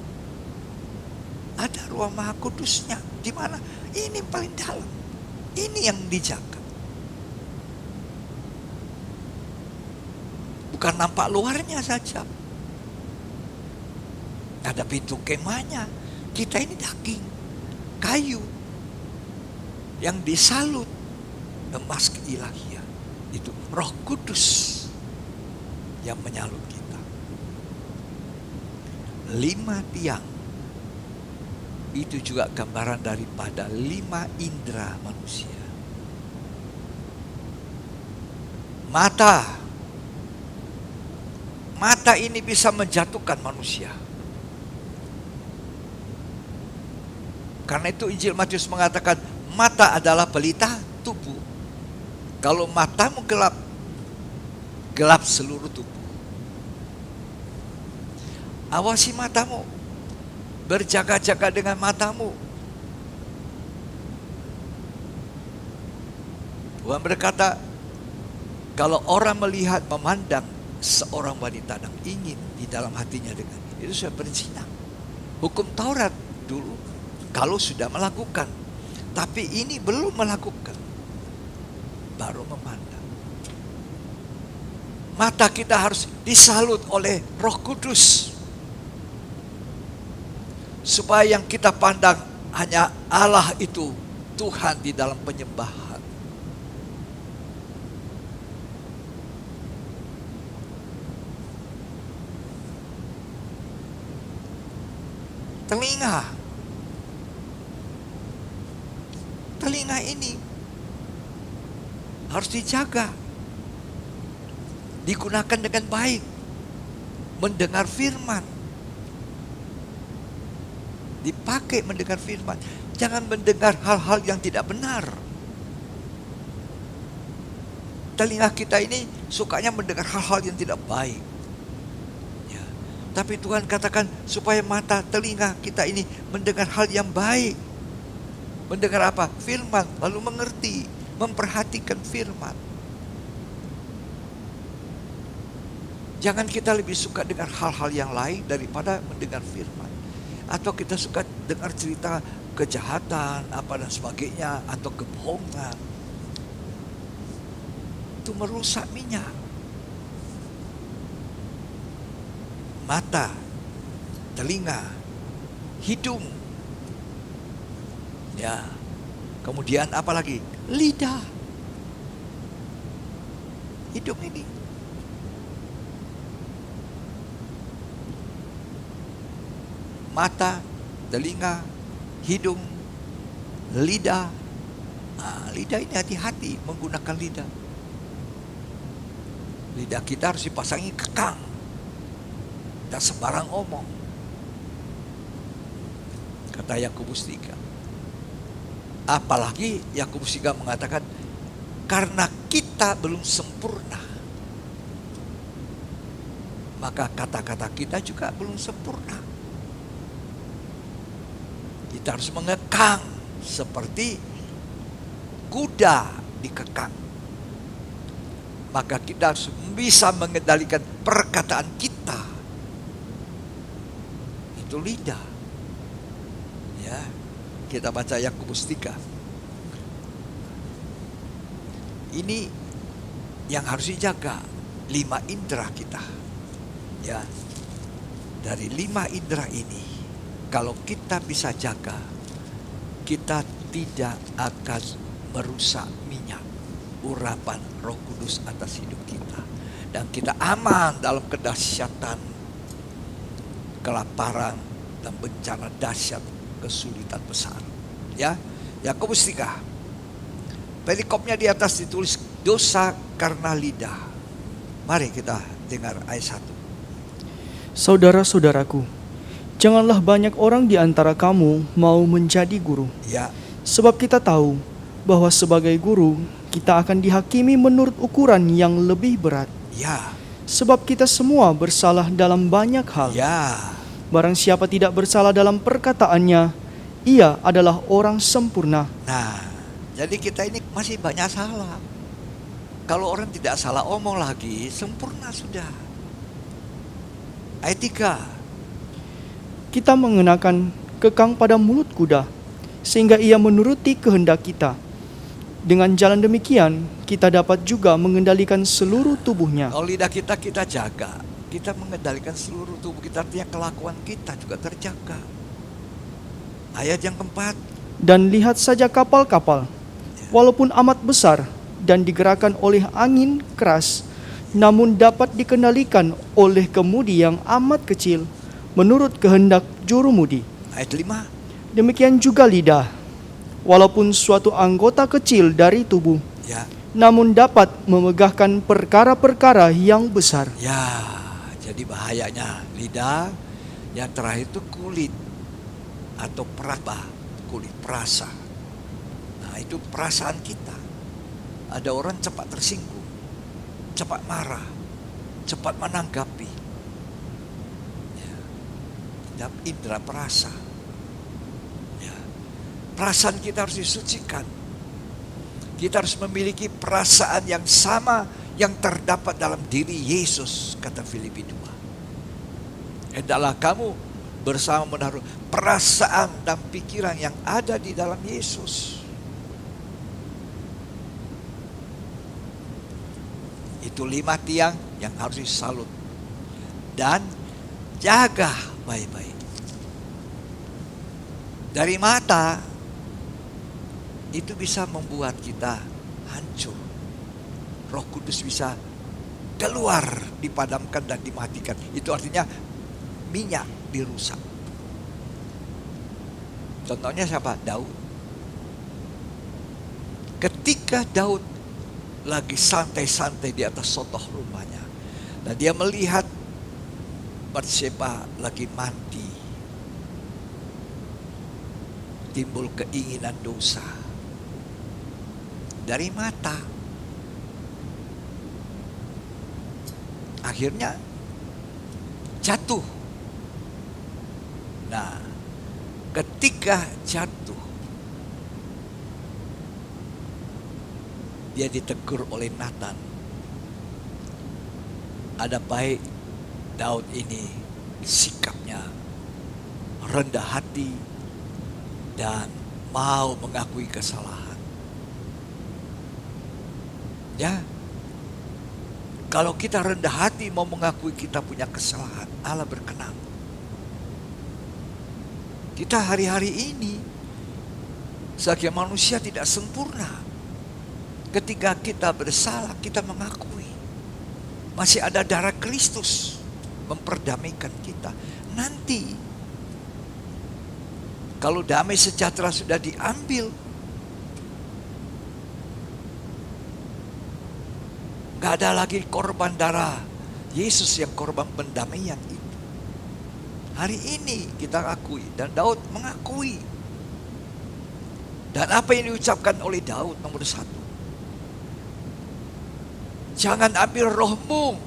Ada ruang Maha Kudusnya. Di mana? Ini paling dalam. Ini yang dijaga. Bukan nampak luarnya saja. Ada pintu kemahnya. Kita ini daging, kayu yang disalut emas keilahian. Itu Roh Kudus yang menyalut kita. 5 tiang itu juga gambaran daripada 5 indera manusia. Mata ini bisa menjatuhkan manusia. Karena itu Injil Matius mengatakan mata adalah pelita tubuh. Kalau matamu gelap, gelap seluruh tubuh. Awasi matamu. Berjaga-jaga dengan matamu. Tuhan berkata, kalau orang melihat, memandang seorang wanita dan ingin di dalam hatinya dengan itu sudah berzina. Hukum Taurat dulu, kalau sudah melakukan, tapi ini belum melakukan, baru memandang. Mata kita harus disalut oleh Roh Kudus, supaya yang kita pandang hanya Allah itu, Tuhan di dalam penyembahan. Telinga ini harus dijaga, digunakan dengan baik, mendengar firman, dipakai mendengar firman, jangan mendengar hal-hal yang tidak benar. Telinga kita ini sukanya mendengar hal-hal yang tidak baik. Ya. Tapi Tuhan katakan supaya mata telinga kita ini mendengar hal yang baik. Mendengar apa? Firman, lalu mengerti, memperhatikan firman. Jangan kita lebih suka dengar hal-hal yang lain daripada mendengar firman. Atau kita suka dengar cerita kejahatan, apa dan sebagainya, atau kebohongan. Itu merusak minyak. Mata, telinga, hidung, Ya. Kemudian apa lagi? Lidah. Hidung ini. Mata, telinga, hidung, lidah. Nah, lidah ini hati-hati menggunakan lidah. Lidah kita harus dipasangi kekang. Tak sembarang omong. Kata Yakobus 3. Apalagi Yakobus 3 mengatakan, karena kita belum sempurna, maka kata-kata kita juga belum sempurna. Kita harus mengekang seperti kuda dikekang. Maka kita harus bisa mengendalikan perkataan kita. Itu lidah. Ya, kita baca Yakobus 3. Ini yang harus dijaga, 5 indera kita. Ya. Dari 5 indera ini, kalau kita bisa jaga, kita tidak akan merusak minyak urapan Roh Kudus atas hidup kita, dan kita aman dalam kedahsyatan, kelaparan, dan bencana dahsyat, kesulitan besar. Ya, Yakobus 3. Perikopnya di atas ditulis dosa karena lidah. Mari kita dengar ayat 1. Saudara-saudaraku, janganlah banyak orang di antara kamu mau menjadi guru. Ya, Sebab kita tahu bahwa sebagai guru kita akan dihakimi menurut ukuran yang lebih berat. ya, Sebab kita semua bersalah dalam banyak hal. ya. Barang siapa tidak bersalah dalam perkataannya, ia adalah orang sempurna. Nah, jadi kita ini masih banyak salah. Kalau orang tidak salah omong lagi, sempurna sudah. Ayat 3. Kita mengenakan kekang pada mulut kuda, sehingga ia menuruti kehendak kita. Dengan jalan demikian, kita dapat juga mengendalikan seluruh tubuhnya. Kalau lidah kita jaga, kita mengendalikan seluruh tubuh kita, artinya kelakuan kita juga terjaga. Ayat yang keempat. Dan lihat saja kapal-kapal, walaupun amat besar dan digerakkan oleh angin keras, namun dapat dikendalikan oleh kemudi yang amat kecil, menurut kehendak jurumudi. Ayat 5. Demikian juga lidah, walaupun suatu anggota kecil dari tubuh, Ya, namun dapat memegahkan perkara-perkara yang besar. ya. Jadi bahayanya lidah. Yang terakhir itu kulit atau peraba, kulit perasa. Nah, itu perasaan kita. Ada orang cepat tersinggung, cepat marah, cepat menanggapi. Ya. Dan indera perasa. Ya. Perasaan kita harus disucikan. Kita harus memiliki perasaan yang sama yang terdapat dalam diri Yesus, kata Filipi 2. Hendaklah kamu bersama menaruh perasaan dan pikiran yang ada di dalam Yesus. Itu 5 tiang yang harus disalut. Dan jaga baik-baik. Dari mata, itu bisa membuat kita hancur. Roh Kudus bisa keluar, dipadamkan dan dimatikan. Itu artinya minyak dirusak. Contohnya siapa? Daud. Ketika Daud lagi santai-santai di atas sotoh rumahnya, dan dia melihat Batseba lagi mandi, timbul keinginan dosa dari mata. Akhirnya jatuh. Nah, ketika jatuh, dia ditegur oleh Nathan. Ada baik Daud ini sikapnya rendah hati dan mau mengakui kesalahan. Ya, kalau kita rendah hati mau mengakui kita punya kesalahan, Allah berkenan. Kita hari-hari ini Sebagai manusia tidak sempurna. Ketika kita bersalah, kita mengakui. Masih ada darah Kristus memperdamaikan kita. Nanti, kalau damai sejahtera sudah diambil, gak ada lagi korban darah Yesus yang korban pendamaian itu. Hari ini kita akui, dan Daud mengakui. Dan apa yang diucapkan oleh Daud nomor 1. Jangan ambil rohmu,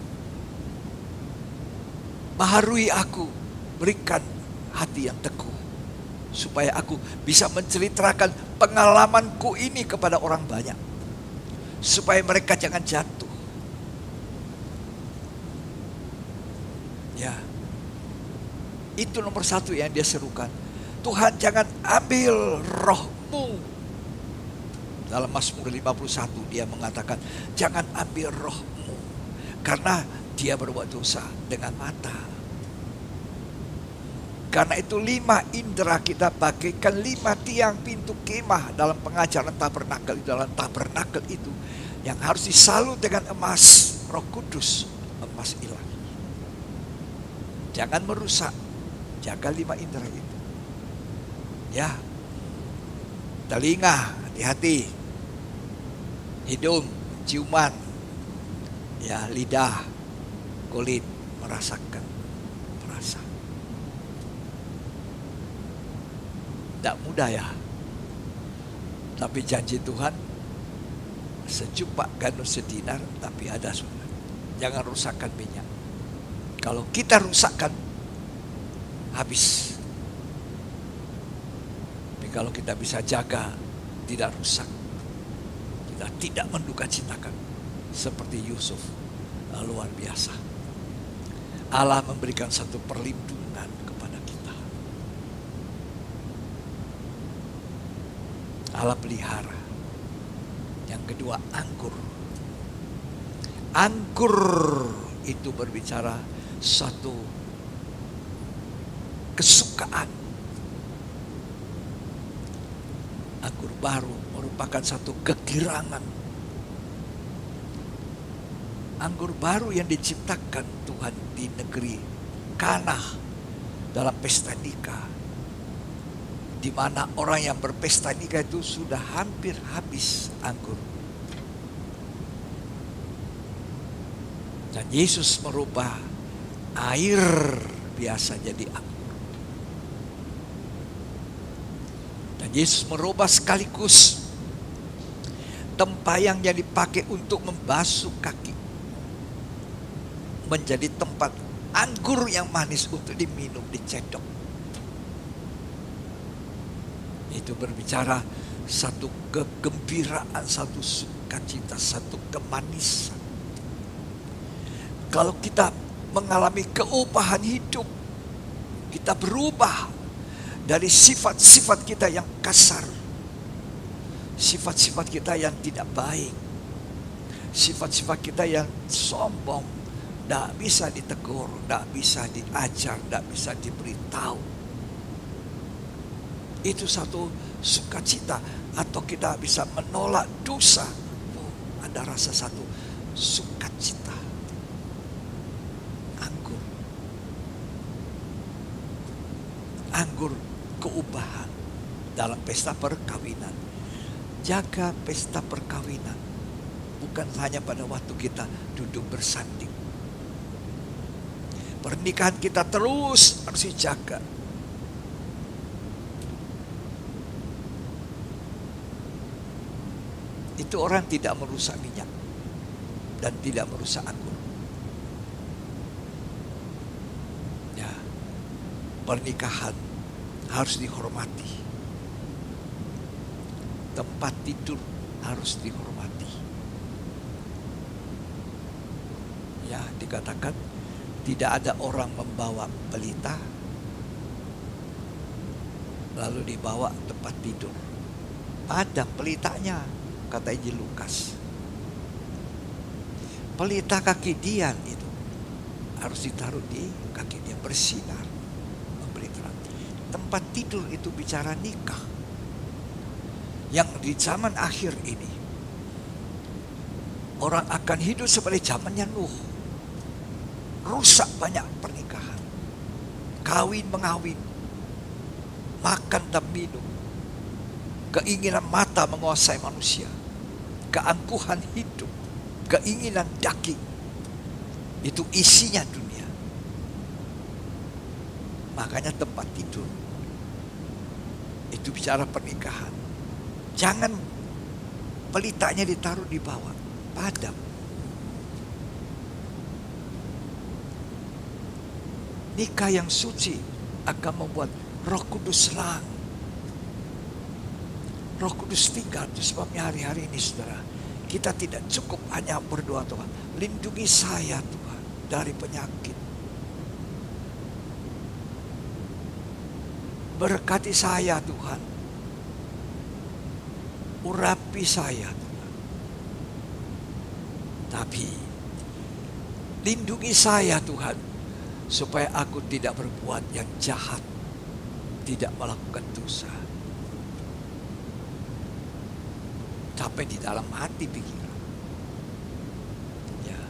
baharui aku, berikan hati yang teguh, supaya aku bisa menceritakan pengalamanku ini kepada orang banyak, supaya mereka jangan jatuh. Ya, itu nomor 1 yang dia serukan. Tuhan, jangan ambil rohmu. Dalam Mazmur 51 dia mengatakan, jangan ambil rohmu, karena dia berbuat dosa dengan mata. Karena itu 5 indera kita bagaikan 5 tiang pintu kemah dalam pengajaran tabernakel. Dalam tabernakel itu yang harus disalut dengan emas, Roh Kudus, emas ilahi. Jangan merusak, jaga 5 indera itu. Ya, telinga, hati-hati. Hidung, ciuman. Ya, lidah, kulit, merasakan, merasa. Tidak mudah ya. Tapi janji Tuhan, sejupak gandum sedinar, tapi ada sunnah. Jangan rusakkan minyak. Kalau kita rusakkan, habis. Tapi kalau kita bisa jaga, tidak rusak, kita tidak menduka citakan, seperti Yusuf, luar biasa. Allah memberikan satu perlindungan kepada kita. Allah pelihara. Yang kedua, anggur. Anggur itu berbicara satu kesukaan. Anggur baru merupakan satu kegirangan. Anggur baru yang diciptakan Tuhan di negeri Kana dalam pesta nikah, di mana orang yang berpesta nikah itu sudah hampir habis anggur. Dan Yesus merubah air biasa jadi anggur. Dan Yesus merubah sekaligus tempayang yang dipakai untuk membasuh kaki menjadi tempat anggur yang manis untuk diminum, dicedok. Itu berbicara satu kegembiraan, satu sukacita, satu kemanisan. Kalau kita mengalami keubahan hidup, kita berubah dari sifat-sifat kita yang kasar, sifat-sifat kita yang tidak baik, sifat-sifat kita yang sombong, tidak bisa ditegur, tidak bisa diajar, tidak bisa diberitahu. Itu satu sukacita. Atau kita bisa menolak dosa. Ada rasa satu sukacita. Anggur. Anggur keubahan dalam pesta perkawinan. Jaga pesta perkawinan. Bukan hanya pada waktu kita duduk bersanding. Pernikahan kita terus harus dijaga. Itu orang tidak merusak minyak dan tidak merusak anggur. Ya, pernikahan harus dihormati. Tempat tidur harus dihormati. Ya, dikatakan tidak ada orang membawa pelita lalu dibawa tempat tidur. Ada pelitanya, kata Injil Lukas. Pelita kaki Dian itu harus ditaruh di kaki dia, bersinar, memberi terang. Tempat tidur itu bicara nikah. yang di zaman akhir ini orang akan hidup seperti zamannya Nuh. Rusak banyak pernikahan, kawin mengawin, makan dan minum, keinginan mata menguasai manusia, keangkuhan hidup, keinginan daging. Itu isinya dunia. Makanya tempat tidur itu bicara pernikahan. Jangan pelitanya ditaruh di bawah, padam. Nikah yang suci akan membuat Roh Kudus senang. Roh Kudus tinggal. Itu sebabnya hari-hari ini saudara, kita tidak cukup hanya berdoa, Tuhan lindungi saya Tuhan dari penyakit, berkati saya Tuhan, urapi saya Tuhan. Tapi lindungi saya Tuhan supaya aku tidak berbuat yang jahat, tidak melakukan dosa. Sampai di dalam hati pikiran. Ya.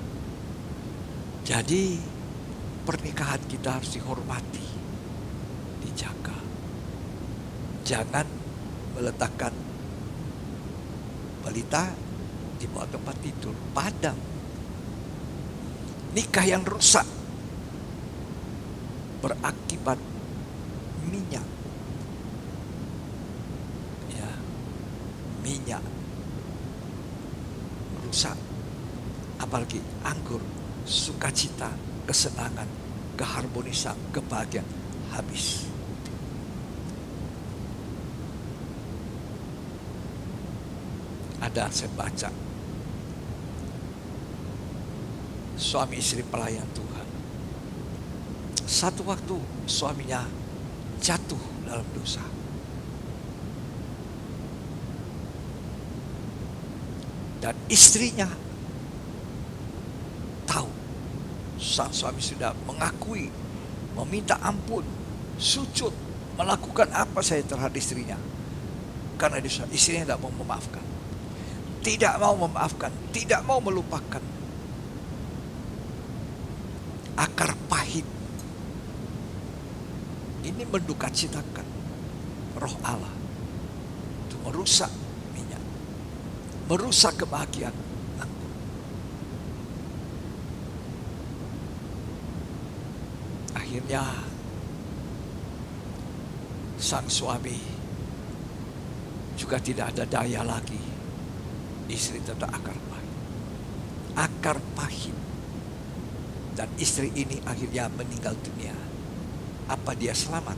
Jadi pernikahan kita harus dihormati, dijaga. Jangan meletakkan balita di bawah tempat tidur, padam. Nikah yang rusak berakibat minyak. Ya, minyak rusak. Apalagi anggur, sukacita, kesenangan, keharmonisan, kebahagiaan habis. Ada saya baca suami istri pelayan Tuhan. Satu waktu suaminya jatuh dalam dosa. Dan istrinya tahu sang suami sudah mengakui, meminta ampun, sujud, melakukan apa saja terhadap istrinya. Karena istrinya tidak mau memaafkan. Tidak mau memaafkan, tidak mau melupakan. Akar pahit ini mendukacitakan roh Allah. Itu merusak minyak, merusak kebahagiaan anggur. Akhirnya sang suami juga tidak ada daya lagi. Istri tetap akar pahit. Akar pahit. Dan istri ini akhirnya meninggal dunia. Apa dia selamat?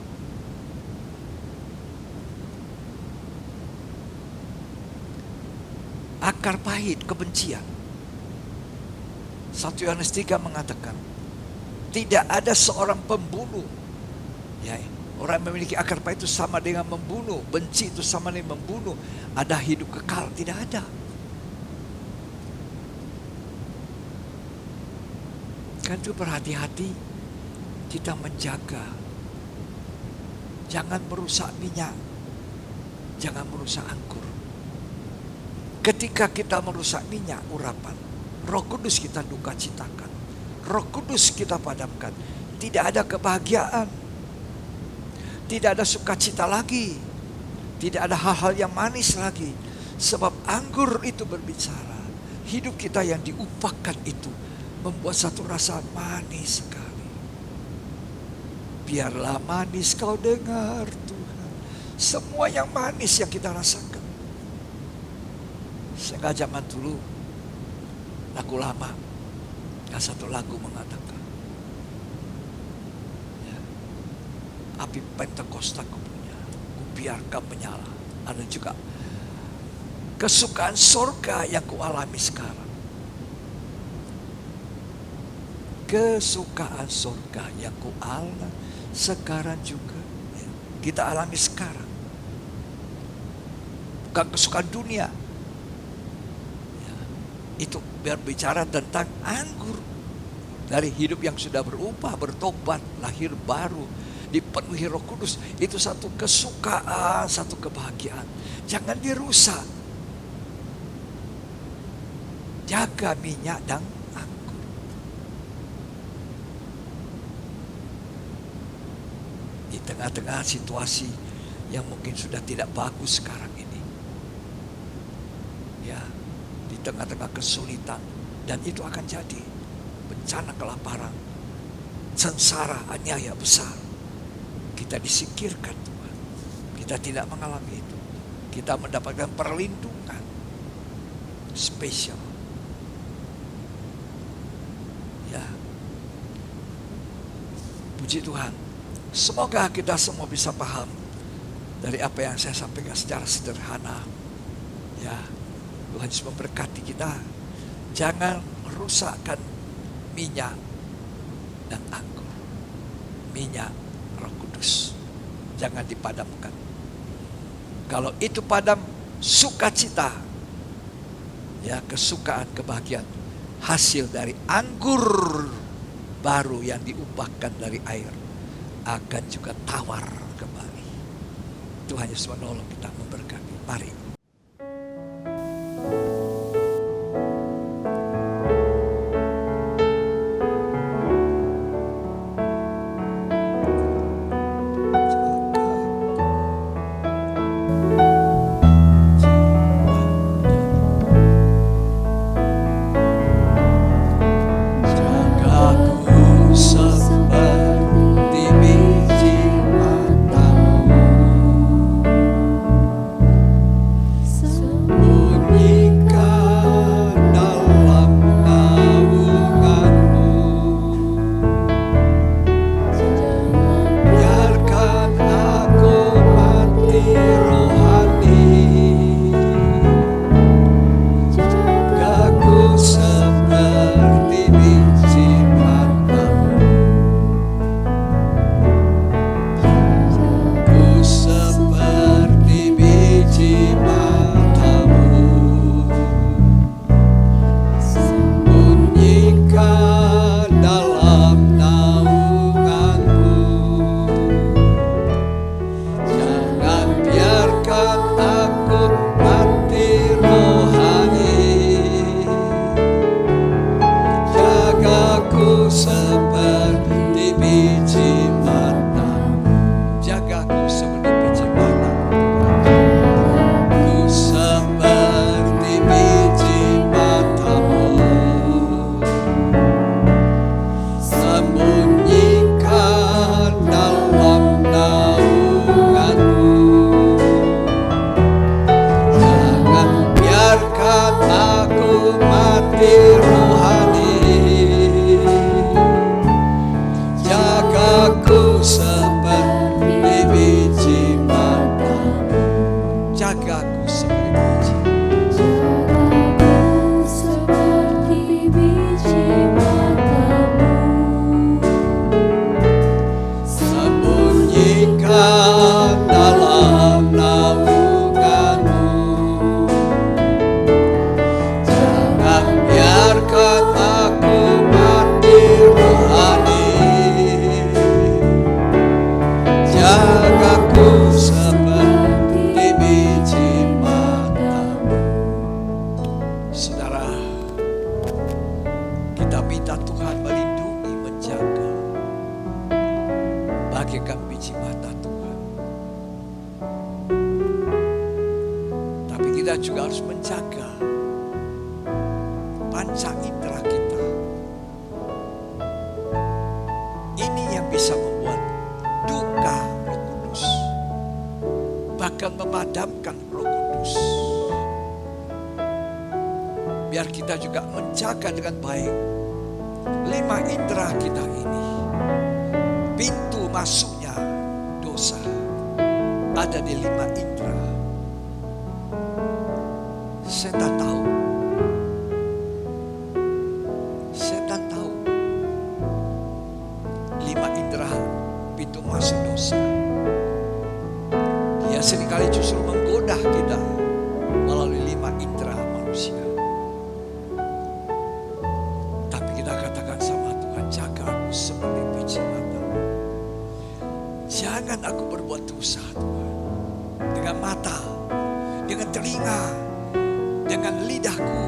Akar pahit, kebencian. 1 Yohanes 3 mengatakan, tidak ada seorang pembunuh. Ya, orang yang memiliki akar pahit itu sama dengan membunuh. Benci itu sama dengan membunuh. Ada hidup kekal? Tidak ada. Kan itu berhati-hati kita menjaga. Jangan merusak minyak. Jangan merusak anggur. Ketika kita merusak minyak urapan, Roh Kudus kita duka citakan. Roh Kudus kita padamkan. Tidak ada kebahagiaan. Tidak ada sukacita lagi. Tidak ada hal-hal yang manis lagi. Sebab anggur itu berbicara. Hidup kita yang diupahkan itu membuat satu rasa manis sekali. Biarlah manis kau dengar Tuhan. Semua yang manis yang kita rasakan. Sehingga zaman dulu, lagu lama, yang satu lagu mengatakan, ya, api Pentakosta ku punya, ku biarkan menyala. Ada juga kesukaan surga yang ku alami sekarang. Kesukaan surga yang ku alami sekarang juga, ya, kita alami sekarang. Bukan kesukaan dunia. Ya, itu berbicara tentang anggur dari hidup yang sudah berubah, bertobat, lahir baru. dipenuhi Roh Kudus. Itu satu kesukaan, satu kebahagiaan. Jangan dirusak. Jaga minyak dan anggur. Di tengah-tengah situasi yang mungkin sudah tidak bagus sekarang ini, ya, di tengah-tengah kesulitan, dan itu akan jadi bencana kelaparan, sengsara, aniaya besar. Kita disingkirkan Tuhan. Kita tidak mengalami itu. Kita mendapatkan perlindungan spesial. Ya, puji Tuhan. Semoga kita semua bisa paham dari apa yang saya sampaikan secara sederhana. Ya, Tuhan Yesus memberkati kita. Jangan rusakkan minyak dan anggur. Minyak Roh Kudus. Jangan dipadamkan. Kalau itu padam, sukacita, ya, kesukaan, kebahagiaan, hasil dari anggur baru yang diubahkan dari air akan juga tawar kembali. Tuhan Yesus menolong kita, memberkati. Mari. Biar kita juga menjaga dengan baik 5 indera kita ini. Pintu masuknya dosa ada di 5 indera. Setan tahu. Setan tahu 5 indera pintu masuk dosa. Dia seringkali justru menggoda kita melalui 5 indera manusia. Tapi kita katakan sama Tuhan, jaga aku seperti biji mata. mana aku berbuat dosa, Tuhan. Dengan mata, dengan telinga, dengan lidahku.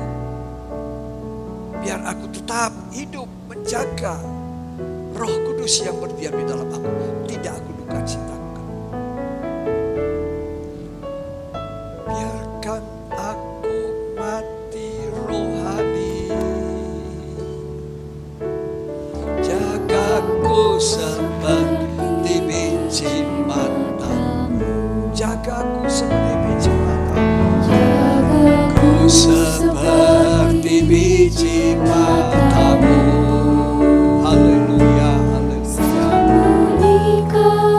Biar aku tetap hidup menjaga Roh Kudus yang berdiam di dalam aku. Tidak aku duka citakan. Biarkan aku mati rohani. Jagaku seperti biji matamu. Jagaku seperti biji matamu. Jagaku seperti biji matamu. Haleluya, haleluya.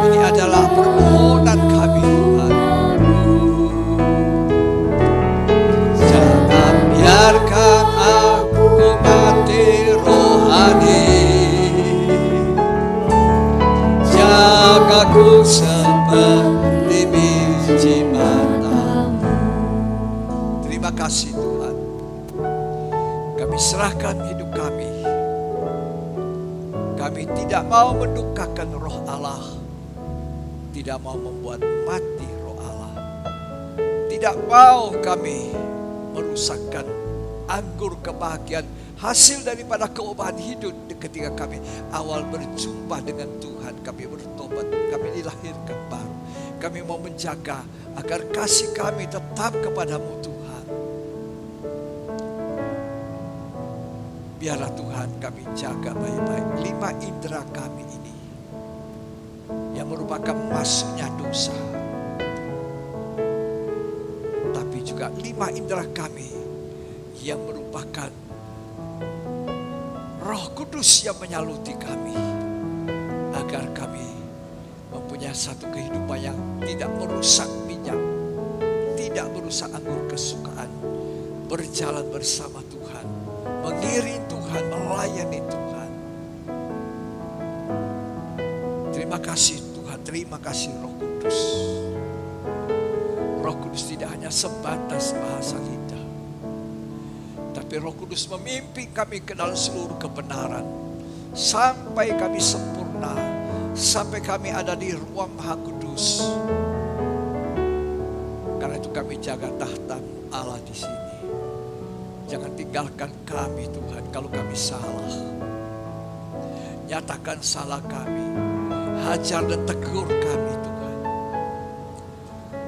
Ini adalah permohonan kami, Tuhan. Jangan biarkan aku mati rohani. Jagaku seperti biji matamu. Terima kasih, Tuhan. Kami serahkan hidup kami. Kami tidak mau mendukakan Roh Allah. Tidak mau membuat mati Roh Allah. Tidak mau kami merusakkan anggur kebahagiaan, hasil daripada keubahan hidup ketika kami awal berjumpa dengan Tuhan. Kami bertobat, kami dilahirkan baru. Kami mau menjaga agar kasih kami tetap kepadamu, Tuhan. Biarlah Tuhan kami jaga baik-baik 5 indera kami ini yang merupakan masuknya dosa. Tapi juga 5 indera kami yang merupakan Roh Kudus yang menyaluti kami. Agar kami mempunyai satu kehidupan yang tidak merusak minyak, tidak merusak anggur kesukaan. Berjalan bersama Tuhan, mengiring Tuhan, melayani Tuhan. Terima kasih Tuhan, terima kasih Roh Kudus. Roh Kudus tidak hanya sebatas bahasa lidah, tapi Roh Kudus memimpin kami ke dalam seluruh kebenaran. Sampai kami sempurna, sampai kami ada di ruang Maha Kudus. Karena itu kami jaga tahta-Mu Allah di sini. Jangan tinggalkan kami Tuhan kalau kami salah. Nyatakan salah kami. Hajar dan tegur kami Tuhan.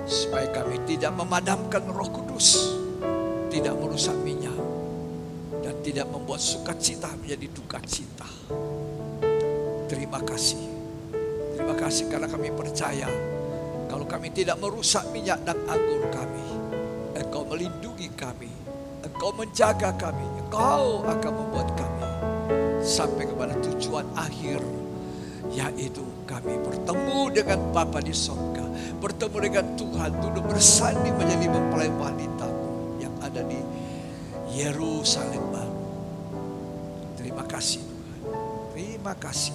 Supaya kami tidak memadamkan Roh Kudus. Tidak merusak minyak. Dan tidak membuat sukacita menjadi duka cita. Terima kasih. Terima kasih karena kami percaya. Kalau kami tidak merusak minyak dan anggur kami. Engkau melindungi kami. Engkau menjaga kami, Engkau akan membuat kami sampai kepada tujuan akhir, yaitu kami bertemu dengan Bapa di sorga, bertemu dengan Tuhan, duduk bersanding menjadi mempelai wanita yang ada di Yerusalem baru. Terima kasih Tuhan, terima kasih.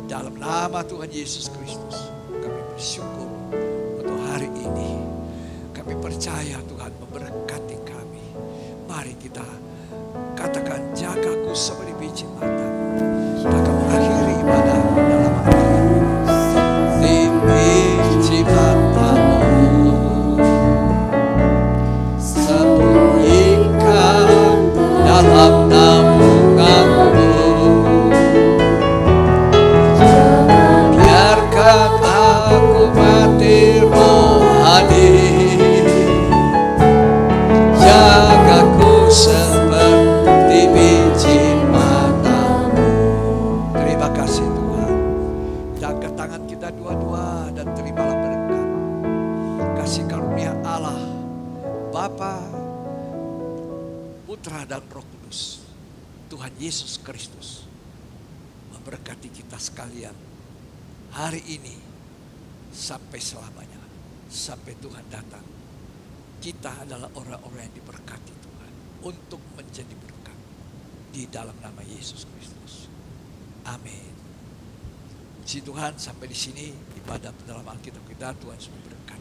Dalam nama Tuhan Yesus Kristus, kami bersyukur untuk hari ini. Kami percaya Tuhan memberkati kami. Mari kita katakan, jagaku seperti biji mata. Kita akan mengakhiri ibadah dalam hati. Di biji matamu sembunyikan dalam namunganmu. Biarkan aku mati rohani. Jagaku seperti biji matamu. Terima kasih Tuhan. Kita angkat tangan kita dua-dua dan terimalah berkat. Kasih karunia Allah, Bapa, Putra dan Roh Kudus, Tuhan Yesus Kristus, memberkati kita sekalian hari ini sampai selamanya, sampai Tuhan datang. Kita adalah orang-orang yang diberkati Tuhan untuk menjadi berkat di dalam nama Yesus Kristus. Amin. Puji Tuhan, sampai di sini ibadah dalam Alkitab kita. Tuhan Yesus memberkati.